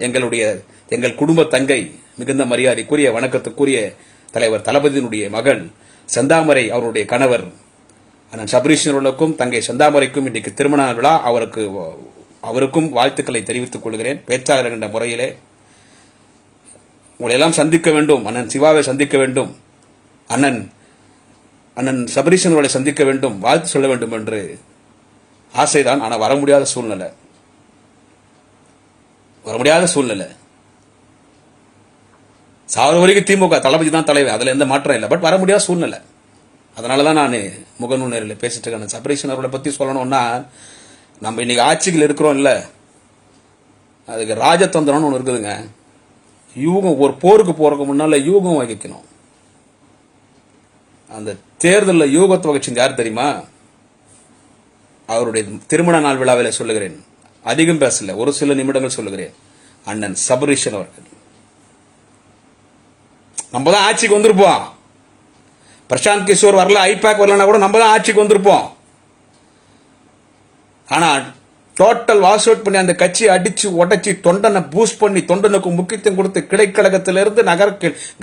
எங்கள் குடும்ப தங்கை, மிகுந்த மரியாதைக்குரிய வணக்கத்துக்குரிய தலைவர் தளபதியினுடைய மகள் செந்தாமரை அவருடைய கணவர் அண்ணன் சபரீஷனுக்கும் தங்கை செந்தாமரைக்கும் இன்றைக்கு திருமண விழா. அவருக்கும் வாழ்த்துக்களை தெரிவித்துக் கொள்கிறேன். பேச்சாளர் என்ற முறையிலே உங்களை எல்லாம் சந்திக்க வேண்டும், அண்ணன் சிவாவை சந்திக்க வேண்டும், அண்ணன் சபரீஷன் அவர்களை சந்திக்க வேண்டும், வாழ்த்து சொல்ல வேண்டும் என்று ஆசைதான். ஆனால் வர முடியாத சூழ்நிலை. சாவர வரைக்கும் திமுக தளபதி தான் தலைவர், அதுல எந்த மாற்றம் இல்லை. பட் வர முடியாத சூழ்நிலை. அதனாலதான் நான் முகநூல் பேசிட்டு இருக்கேன். சபரீஷன் அவர்களை பத்தி சொல்லணும்னா, நம்ம இன்னைக்கு ஆட்சிகள் இருக்கிறோம் இல்ல, அதுக்கு ராஜதந்திரம்னு ஒன்று இருக்குதுங்க. யூகம், ஒரு போருக்கு போறதுக்கு முன்னால யூகம் வகிக்கணும். அந்த தேர்தலில் யூகத்தை வகிச்சது யார் தெரியுமா? அவருடைய திருமண நாள் விழாவில் சொல்லுகிறேன், அதிகம் பேசல, ஒரு சில நிமிடங்கள் சொல்லுகிறேன், அண்ணன் சபரீஷன் அவர்கள். நம்ம தான் ஆட்சிக்கு வந்திருப்போம். பிரசாந்த் கிஷோர் வரல, ஐபேக் வரலன்னா கூட நம்ம தான் ஆட்சிக்கு வந்திருப்போம். ஆனா டோட்டல் வாஷ் அவுட் பண்ணி அந்த கட்சியை அடிச்சு உடைச்சி தொண்டனை பூஸ்ட் பண்ணி தொண்டனுக்கு முக்கியத்துவம் கொடுத்து கிளைக்கழகத்திலிருந்து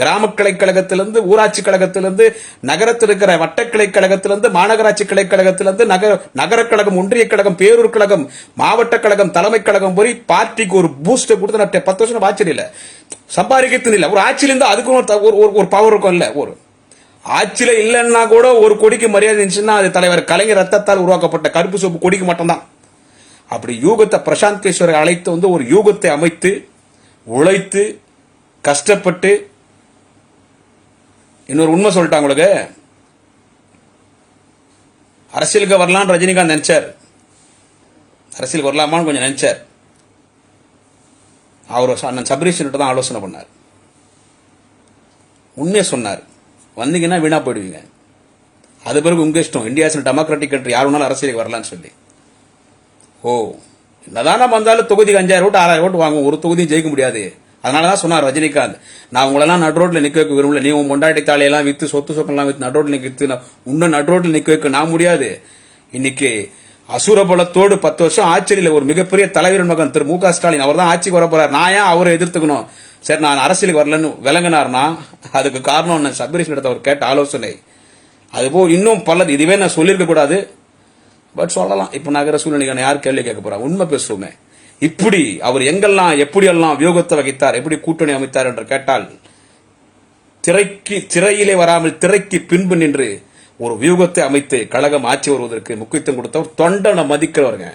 கிராம கிளைக்கழகத்திலிருந்து ஊராட்சி கழகத்திலிருந்து நகரத்தில் இருக்கிற வட்ட கிளைக்கழகத்திலிருந்து மாநகராட்சி கிளைக்கழகத்திலிருந்து நகர கழகம், ஒன்றிய கழகம், பேரூர் கழகம், மாவட்ட கழகம், தலைமை கழகம் போய் பார்ட்டிக்கு ஒரு பூஸ்ட் கொடுத்து 10 வருஷம் ஆட்சியில் இல்ல சம்பாதிக்கிறது இல்ல. ஒரு ஆட்சியிலிருந்து அதுக்கும் ஒரு பவர் இருக்கும் இல்ல. ஒரு ஆட்சியில இல்லைன்னா கூட ஒரு கொடிக்கு மரியாதை இருந்துச்சுன்னா அது தலைவர் கலைஞர் ரத்தத்தால் உருவாக்கப்பட்ட கருப்பு சோப்பு கொடிக்கு மட்டும்தான். அப்படி யூகத்தை பிரசாந்த் கிஷோரை அழைத்து ஒரு யூகத்தை அமைத்து உழைத்து கஷ்டப்பட்டு, இன்னொரு உண்மை சொல்லிட்டாங்க உங்களுக்கு, அரசியலுக்கு வரலான்னு ரஜினிகாந்த் நினைச்சார், அரசியலுக்கு வரலாமான்னு கொஞ்சம் நினைச்சார். அவர் அண்ணன் சபரீஷன் தான் ஆலோசனை பண்ணார், உண்மையை சொன்னார், வந்தீங்கன்னா வீணா போயிடுவீங்க, அது பிறகு உங்க இஷ்டம், இந்தியா டெமோக்ராட்டிக் கண்ட்ரி, யார் வேணாலும் அரசியலுக்கு வரலான்னு சொல்லி. என்னதான் நம்ம வந்தாலும் தொகுதிக்கு 5000 ஓட்டு 6000 ஓட்டு வாங்குவோம், ஒரு தொகுதியும் ஜெயிக்க முடியாது. அதனாலதான் சொன்னார் ரஜினிகாந்த், நான் உங்களெல்லாம் நடுரோட்ல நிக்க வைக்க விரும்பல, நீ உன் பொண்டாட்டி தாலையெல்லாம் வித்து சொத்து சொக்கெல்லாம் வித்து நடுரோட்ல நிக்க இன்னும் நடுரோட்ல நிக்க வைக்க நான் முடியாது. இன்னைக்கு அசுரபலத்தோடு 10 வருஷம் ஆட்சியில் ஒரு மிகப்பெரிய தலைவர் மகன் திரு மு.க. ஸ்டாலின், அவர் தான் ஆட்சிக்கு வர போறார். நான் ஏன் அவரை எதிர்த்துக்கணும்? சரி, நான் அரசியலுக்கு வரலன்னு விளங்கினார்னா அதுக்கு காரணம் நான் சபரீஷன் இடத்த அவர் கேட்ட ஆலோசனை. அதுபோல் இன்னும் பலது, இதுவே நான் சொல்லியிருக்க கூடாது, பட் சொல்லலாம். இப்ப நகர சூழ்நிலை யார் கேள்வி கேட்க போறா? உண்மை பேசுவோமே. இப்படி அவர் எங்கெல்லாம் எப்படியெல்லாம் வியூகத்தை வகித்தார், எப்படி கூட்டணி அமைத்தார் என்று கேட்டால், திரையிலே வராமல் திரைக்கு பின்பு நின்று ஒரு வியூகத்தை அமைத்து கழகம் ஆட்சி வருவதற்கு முக்கியத்துவம் கொடுத்தவர், தொண்டனை மதிக்கிறவருங்க.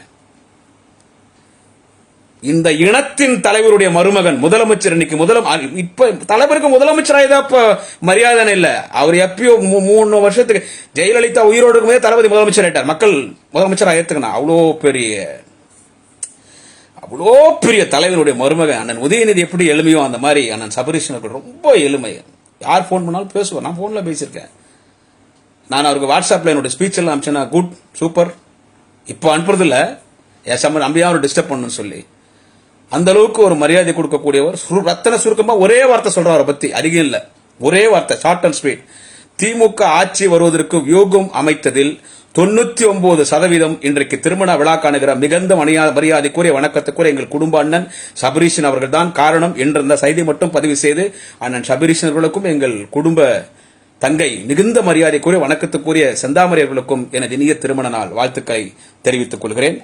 இந்த இனத்தின் தலைவருடைய மருமகன் முதலமைச்சர். இன்னைக்கு இப்ப தலைவருக்கு முதலமைச்சராக மரியாதை இல்ல. அவர் எப்பயோ 3 வருஷத்துக்கு ஜெயலலிதா உயிரோடு இருக்கும்போதே தளபதி முதலமைச்சர் ஆயிட்டார். மக்கள் முதலமைச்சராக ஏத்துக்கணும். அவ்வளோ பெரிய தலைவருடைய மருமகன் அண்ணன் உதயநிதி எப்படி எளிமையோ அந்த மாதிரி அண்ணன் சபரீஷன் ரொம்ப எளிமை. யார் போன் பண்ணாலும் பேசுவார். நான் போன்ல பேசியிருக்கேன். நான் அவருக்கு வாட்ஸ்அப்ல என்னோட ஸ்பீச் எல்லாம் அனுப்பிச்சேன்னா, குட் சூப்பர், இப்போ அனுப்புறது இல்ல, என் சம்பந்தம் நம்பியா அவர் டிஸ்டர்ப் பண்ணணும்னு சொல்லி. அந்த அளவுக்கு ஒரு மரியாதை கொடுக்கக்கூடியவர். ரத்தன சுருக்கமா ஒரே வார்த்தை சொல்றார் அவரை பத்தி, அதிகம் இல்ல, ஒரே வார்த்தை, ஷார்ட் அண்ட் ஸ்வீட். திமுக ஆட்சி வருவதற்கு வியூகம் அமைத்ததில் 99% இன்றைக்கு திருமண விழா காணுகிற மிகுந்த மரியாதைக்குரிய வணக்கத்துக்குரிய எங்கள் குடும்ப அண்ணன் சபரீஷன் அவர்கள் தான் காரணம் என்ற இந்த செய்தி மட்டும் பதிவு செய்து அண்ணன் சபரீஷன் அவர்களுக்கும் எங்கள் குடும்ப தங்கை மிகுந்த மரியாதைக்குரிய வணக்கத்துக்குரிய செந்தாமரை அவர்களுக்கும் எனது இனிய திருமண நாள் வாழ்த்துக்களை தெரிவித்துக் கொள்கிறேன்.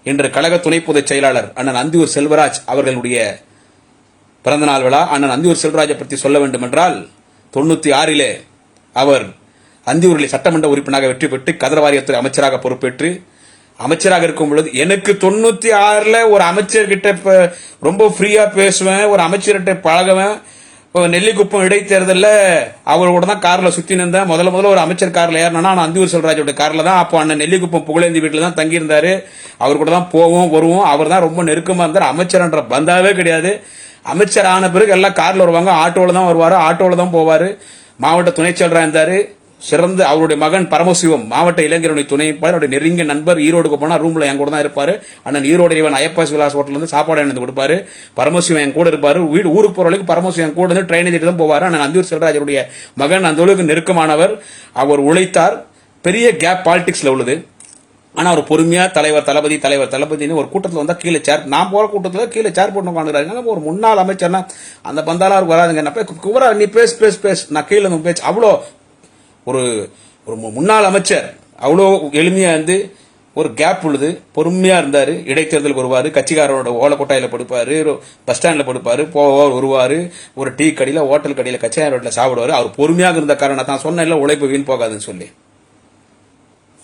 இன்று கழக துணை பொதுச் செயலாளர் அண்ணன் அந்தியூர் செல்வராஜ் அவர்களுடைய பிறந்தநாள் விழா. அண்ணன் அந்தியூர் செல்வராஜை பற்றி சொல்ல வேண்டும் என்றால் 96 அவர் அந்தியூரில் சட்டமன்ற உறுப்பினராக வெற்றி பெற்று கதர் வாரியத்துறை அமைச்சராக பொறுப்பேற்று அமைச்சராக இருக்கும் பொழுது எனக்கு 96 ஒரு அமைச்சர்கிட்ட ரொம்ப ஃப்ரீயா பேசுவேன், ஒரு அமைச்சர்கிட்ட பழகுவேன். நெல்லிக்குப்பம் இடைத்தேர்தலில் அவரோட தான் கார்ல சுத்தி நின்றேன். முதல்ல ஒரு அமைச்சர் கார்ல ஏறினா அந்தியூர் செல்வராஜோட கார்ல தான். அப்போ அண்ணன் நெல்லிக்குப்பம் புகழேந்தி வீட்டில் தான் தங்கி இருந்தாரு. அவர் கூட தான் போவோம் வருவோம். அவர் தான் ரொம்ப நெருக்கமா இருந்தார். அமைச்சர்ன்ற பந்தாவே கிடையாது. அமைச்சர் ஆன பிறகு எல்லாம் கார்ல வருவாங்க, ஆட்டோல தான் வருவாரு, ஆட்டோல தான் போவாரு. மாவட்ட துணை செயலராக இருந்தாரு. சிறந்த அவருடைய மகன் பரமசிவம் மாவட்ட இளைஞருடைய துணை அவருடைய நெருங்கிய நண்பர். ஈரோடுக்கு போனா ரூம்ல என் கூட தான் இருப்பாரு. அண்ணன் ஈரோடு இவன் ஐயப்பாஸ் விலாஸ் ஹோட்டல் வந்து சாப்பாடு எனக்கு கொடுப்பாரு. பரமசிவம் என் கூட இருப்பாரு. ஊருக்கு போற வரைக்கும் பரமசிவம் என் கூட வந்து ட்ரெயின் ஏற்றிட்டு தான் போவாரு. அண்ணன் அந்தியூர் செல்வராஜருடைய மகன் அந்த அளவுக்கு நெருக்கமானவர். அவர் உழைத்தார். பெரிய கேப் பாலிடிக்ஸ்ல உள்ளது. ஆனா அவர் பொறுமையா தலைவர் தளபதினு ஒரு கூட்டத்தில் வந்தா கீழே சேர், நான் போற கூட்டத்தில் கீழே சேர் போட்டு உட்காந்துறாங்க. ஒரு முன்னாள் அமைச்சர்னா அந்த பந்தாலா வராதுங்க. நீ பேசு நான் கீழே பேச்சு. அவ்வளோ ஒரு முன்னாள் அமைச்சர் அவ்வளோ எளிமையா இருந்து ஒரு கேப் உள்ளது. பொறுமையா இருந்தாரு. இடைத்தேர்தல் வருவாரு, கட்சிக்காரரோட ஓலக்கொட்டாயில படுப்பாரு, பஸ் ஸ்டாண்ட்ல படுப்பாரு, போவார் வருவாரு, ஒரு டீ கடையில ஹோட்டல் கடையில கட்சிக்காரோட சாப்பிடுவாரு. அவர் பொறுமையாக இருந்த காரணம் தான் சொன்ன உழைப்பு வீண் போகாதுன்னு சொல்லி.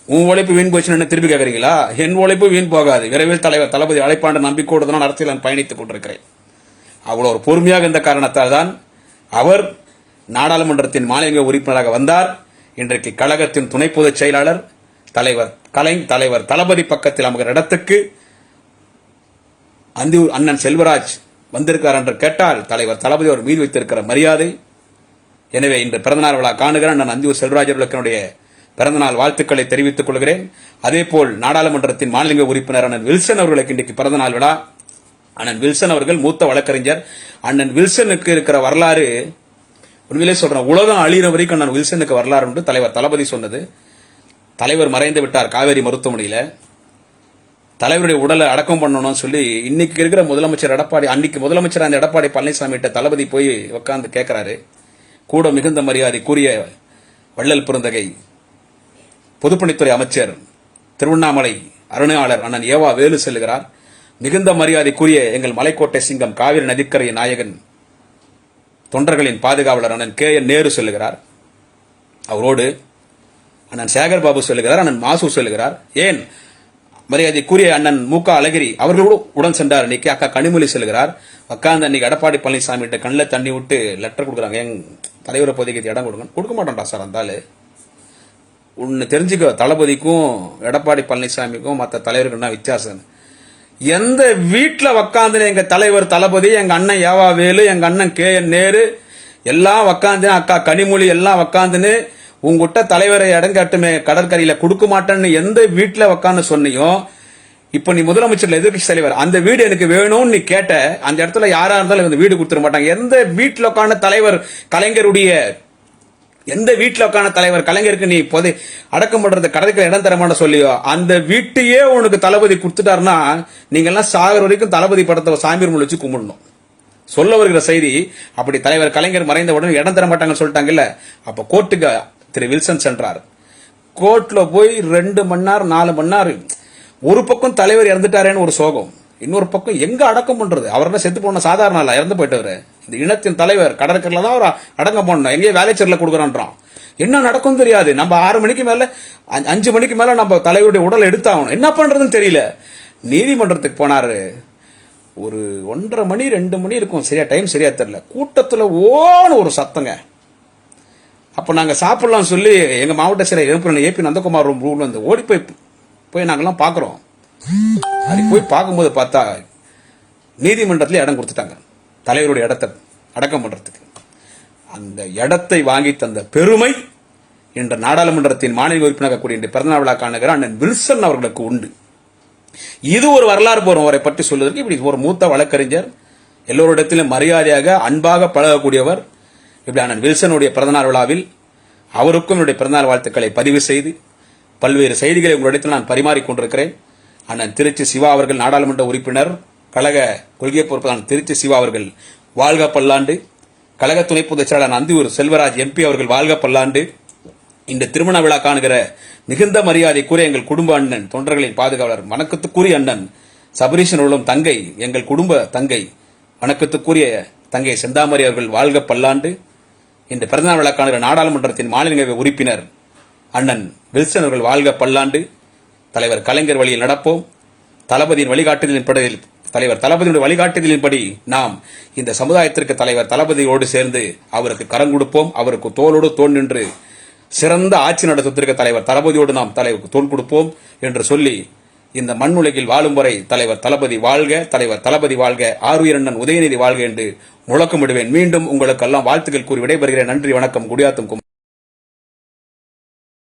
உன் உழைப்பு வீண் போச்சுன்னு திருப்பி கேட்கறீங்களா? என் உழைப்பு வீண் போகாது. விரைவில் தலைவர் தளபதி அழைப்பாண்ட நம்பிக்கையோடு தான் அரசியல் நான் பயணித்துக் கொண்டிருக்கிறேன். அவ்வளவு ஒரு பொறுமையாக இருந்த காரணத்தால் தான் அவர் நாடாளுமன்றத்தின் மாநில உறுப்பினராக வந்தார். இன்றைக்கு கழகத்தின் துணை பொதுச் செயலாளர் தலைவர் தளபதி பக்கத்தில் அமர்கிற இடத்துக்கு அந்தியூர் அண்ணன் செல்வராஜ் வந்திருக்கிறார் என்று கேட்டால் தலைவர் தளபதி அவர் மீது வைத்திருக்கிற மரியாதை. எனவே இன்று பிறந்தநாள் விழா காணுகிற அண்ணன் அந்தியூர் செல்வராஜ் அவர்களுடைய பிறந்தநாள் வாழ்த்துக்களை தெரிவித்துக் கொள்கிறேன். அதேபோல் நாடாளுமன்றத்தின் மாநில உறுப்பினர் அண்ணன் வில்சன் அவர்களுக்கு இன்றைக்கு பிறந்தநாள் விழா. அண்ணன் வில்சன் அவர்கள் மூத்த வழக்கறிஞர். அண்ணன் வில்சனுக்கு இருக்கிற வரலாறு உண்மையிலே சொல்றேன், உலகம் அழிகிற வரைக்கும் அண்ணன் வில்சனுக்கு வரலாறு என்று தலைவர் தளபதி சொன்னது. தலைவர் மறைந்து விட்டார் காவேரி மருத்துவமனையில. தலைவருடைய உடலை அடக்கம் பண்ணணும்னு சொல்லி இன்னைக்கு இருக்கிற முதலமைச்சர் எடப்பாடி, அன்னைக்கு முதலமைச்சர் அந்த எடப்பாடி பழனிசாமி கிட்ட தளபதி போய் உட்கார்ந்து கேட்கிறாரு. கூட மிகுந்த மரியாதை கூறிய வள்ளல் பெருந்தகை பொதுப்பணித்துறை அமைச்சர் திருவண்ணாமலை அருணையாளர் அண்ணன் ஏவா வேலு செல்லுகிறார். மிகுந்த மரியாதைக்குரிய எங்கள் மலைக்கோட்டை சிங்கம் காவிரி நதிக்கரை நாயகன் தொண்டர்களின் பாதுகாவலர் அண்ணன் KN நேரு செல்லுகிறார். அவரோடு அண்ணன் சேகர் பாபு செல்லுகிறார், அண்ணன் மாசு செல்லுகிறார். ஏன் மரியாதைக்குரிய அண்ணன் முக அழகிரி அவர்களோடு உடன் சென்றார். இன்னைக்கு அக்கா கனிமொழி செல்லுகிறார். உட்காந்து அன்னைக்கு எடப்பாடி பழனிசாமி கிட்ட கண்ணில் தண்ணி விட்டு லெட்டர் கொடுக்குறாங்க. என் தலைவரை பொதுக்கு இடம் கொடுக்க மாட்டோம்டா சார். அந்த ஒன்னு தெரிஞ்சுக்க, தளபதிக்கும் எடப்பாடி பழனிசாமிக்கும் மற்ற தலைவர்கள் தான் வித்தியாசம். எந்த வீட்டுல உக்காந்து எங்க தலைவர் தளபதி, எங்க அண்ணன் ஏவா வேலு, எங்க அண்ணன் KN நேரு எல்லாம் உக்காந்து, அக்கா கனிமொழி எல்லாம் உக்காந்துன்னு உங்ககிட்ட தலைவரை இடங்காட்டுமே கடற்கரையில கொடுக்க மாட்டேன்னு எந்த வீட்டுல உக்காந்து சொன்னியோ, இப்ப நீ முதலமைச்சர் எதிர்கட்சி தலைவர், அந்த வீடு எனக்கு வேணும்னு நீ கேட்ட அந்த இடத்துல யாரா இருந்தாலும் இந்த வீடு கொடுத்துட மாட்டாங்க. எந்த வீட்டுல உட்காந்து தலைவர் கலைஞருடைய எந்த வீட்டுல உட்கான தலைவர் கலைஞருக்கு நீ அடக்கம் பண்றது கடற்கரை இடம் தரமான சொல்லியோ, அந்த வீட்டையே உனக்கு தளபதி கொடுத்துட்டாருன்னா நீங்க எல்லாம் சாகர வரைக்கும் தளபதி படத்தை சாமி ரூம்ல வச்சு கும்பிடணும். சொல்ல வருகிற செய்தி அப்படி தலைவர் கலைஞர் மறைந்த உடனே இடம் தர மாட்டாங்கன்னு சொல்லிட்டாங்கல்ல. அப்ப கோர்ட்டுக்கு திரு வில்சன் சென்றார். கோர்ட்ல போய் 2 மணி நேரம் 4 மணி நேரம் ஒரு பக்கம் தலைவர் இறந்துட்டாரேன்னு ஒரு சோகம், இன்னொரு பக்கம் எங்க அடக்கம் பண்றது, அவர் செத்து போன சாதாரண ஆளா, இறந்து போயிட்டவர். இந்த இனத்தின் தலைவர் கடற்கரையில தான் அவர் அடக்கம் பண்ணணும், எங்கேயே வேலைச்சேரில் கொடுக்குறான்றான். என்ன நடக்கும் தெரியாது. நம்ம 6 மணிக்கு மேல 5 மணிக்கு மேல நம்ம தலைவருடைய உடல் எடுத்தாகணும். என்ன பண்றதுன்னு தெரியல. நீதிமன்றத்துக்கு போனாரு. ஒரு 1:30 மணி 2 மணி இருக்கும், சரியா டைம் சரியா தெரியல. கூட்டத்துல ஓன்னு ஒரு சத்தங்க. அப்ப நாங்க சாப்பிடலாம் சொல்லி எங்க மாவட்ட சிறை AP நந்தகுமார் ரூம்ல வந்து ஓடி போய் நாங்கெல்லாம் பாக்குறோம். அது போய் பார்க்கும்போது பார்த்தா நீதிமன்றத்துல இடம் கொடுத்துட்டாங்க தலைவருடைய இடத்தை அடக்கம் பண்றதுக்கு. அந்த இடத்தை வாங்கி தந்த பெருமை இன்று நாடாளுமன்றத்தின் மாநில உறுப்பினராக கூடிய பிறந்தநாள் விழா காணுகிற அண்ணன் வில்சன் அவர்களுக்கு உண்டு. இது ஒரு வரலாறு அவரை பற்றி சொல்வதற்கு இப்படி ஒரு மூத்த வழக்கறிஞர், எல்லோரிடத்திலும் மரியாதையாக அன்பாக பழகக்கூடியவர், இப்படி அண்ணன் வில்சனுடைய பிறந்தநாள் விழாவில் அவருக்கும் என்னுடைய பிறந்தநாள் வாழ்த்துக்களை பதிவு செய்து பல்வேறு செய்திகளை உங்களிடத்தில் நான் பரிமாறிக்கொண்டிருக்கிறேன். அண்ணன் திருச்சி சிவா அவர்கள் நாடாளுமன்ற உறுப்பினர், கழக கொள்கை பொறுப்பாளர் திருச்சி சிவா அவர்கள் வாழ்க பல்லாண்டு. கழக துணை பொதுச் செயலாளர் அந்தியூர் செல்வராஜ் எம்பி அவர்கள் வாழ்க பல்லாண்டு. இந்த திருமண விழா காணுகிற மிகுந்த மரியாதைக்குரிய எங்கள் குடும்ப அண்ணன், தொண்டர்களின் பாதுகாவலர், வணக்கத்துக்குரிய அண்ணன் சபரீஷன் அவர்களும் தங்கை, எங்கள் குடும்ப தங்கை, வணக்கத்துக்குரிய தங்கை செந்தாமரி அவர்கள் வாழ்க பல்லாண்டு. இந்த பிறந்தநாள் விழா காணுகிற நாடாளுமன்றத்தின் மாநிலங்களவை உறுப்பினர் அண்ணன் வில்சன் அவர்கள் வாழ்க பல்லாண்டு. தலைவர் கலைஞர் வழியில் நடப்போம். தளபதியின் வழிகாட்டுதலின்படி, தலைவர் தளபதியுடைய வழிகாட்டுதலின்படி நாம் இந்த சமுதாயத்திற்கு தலைவர் தளபதியோடு சேர்ந்து அவருக்கு கரம் கொடுப்போம். அவருக்கு தோளோடு தோள் நின்று சிறந்த ஆட்சி நடத்துவதற்கு தலைவர் தளபதியோடு நாம் தலைவருக்கு தோள் கொடுப்போம் என்று சொல்லி, இந்த மண்ணுலகில் வாழும் வரை தலைவர் தளபதி வாழ்க, தலைவர் தளபதி வாழ்க, ஆருயிரண்ணன் உதயநிதி வாழ்க என்று முழக்கமிடுவேன். மீண்டும் உங்களுக்கெல்லாம் வாழ்த்துக்கள் கூறி விடைபெறுகிறேன். நன்றி, வணக்கம். குடியாத்தம்.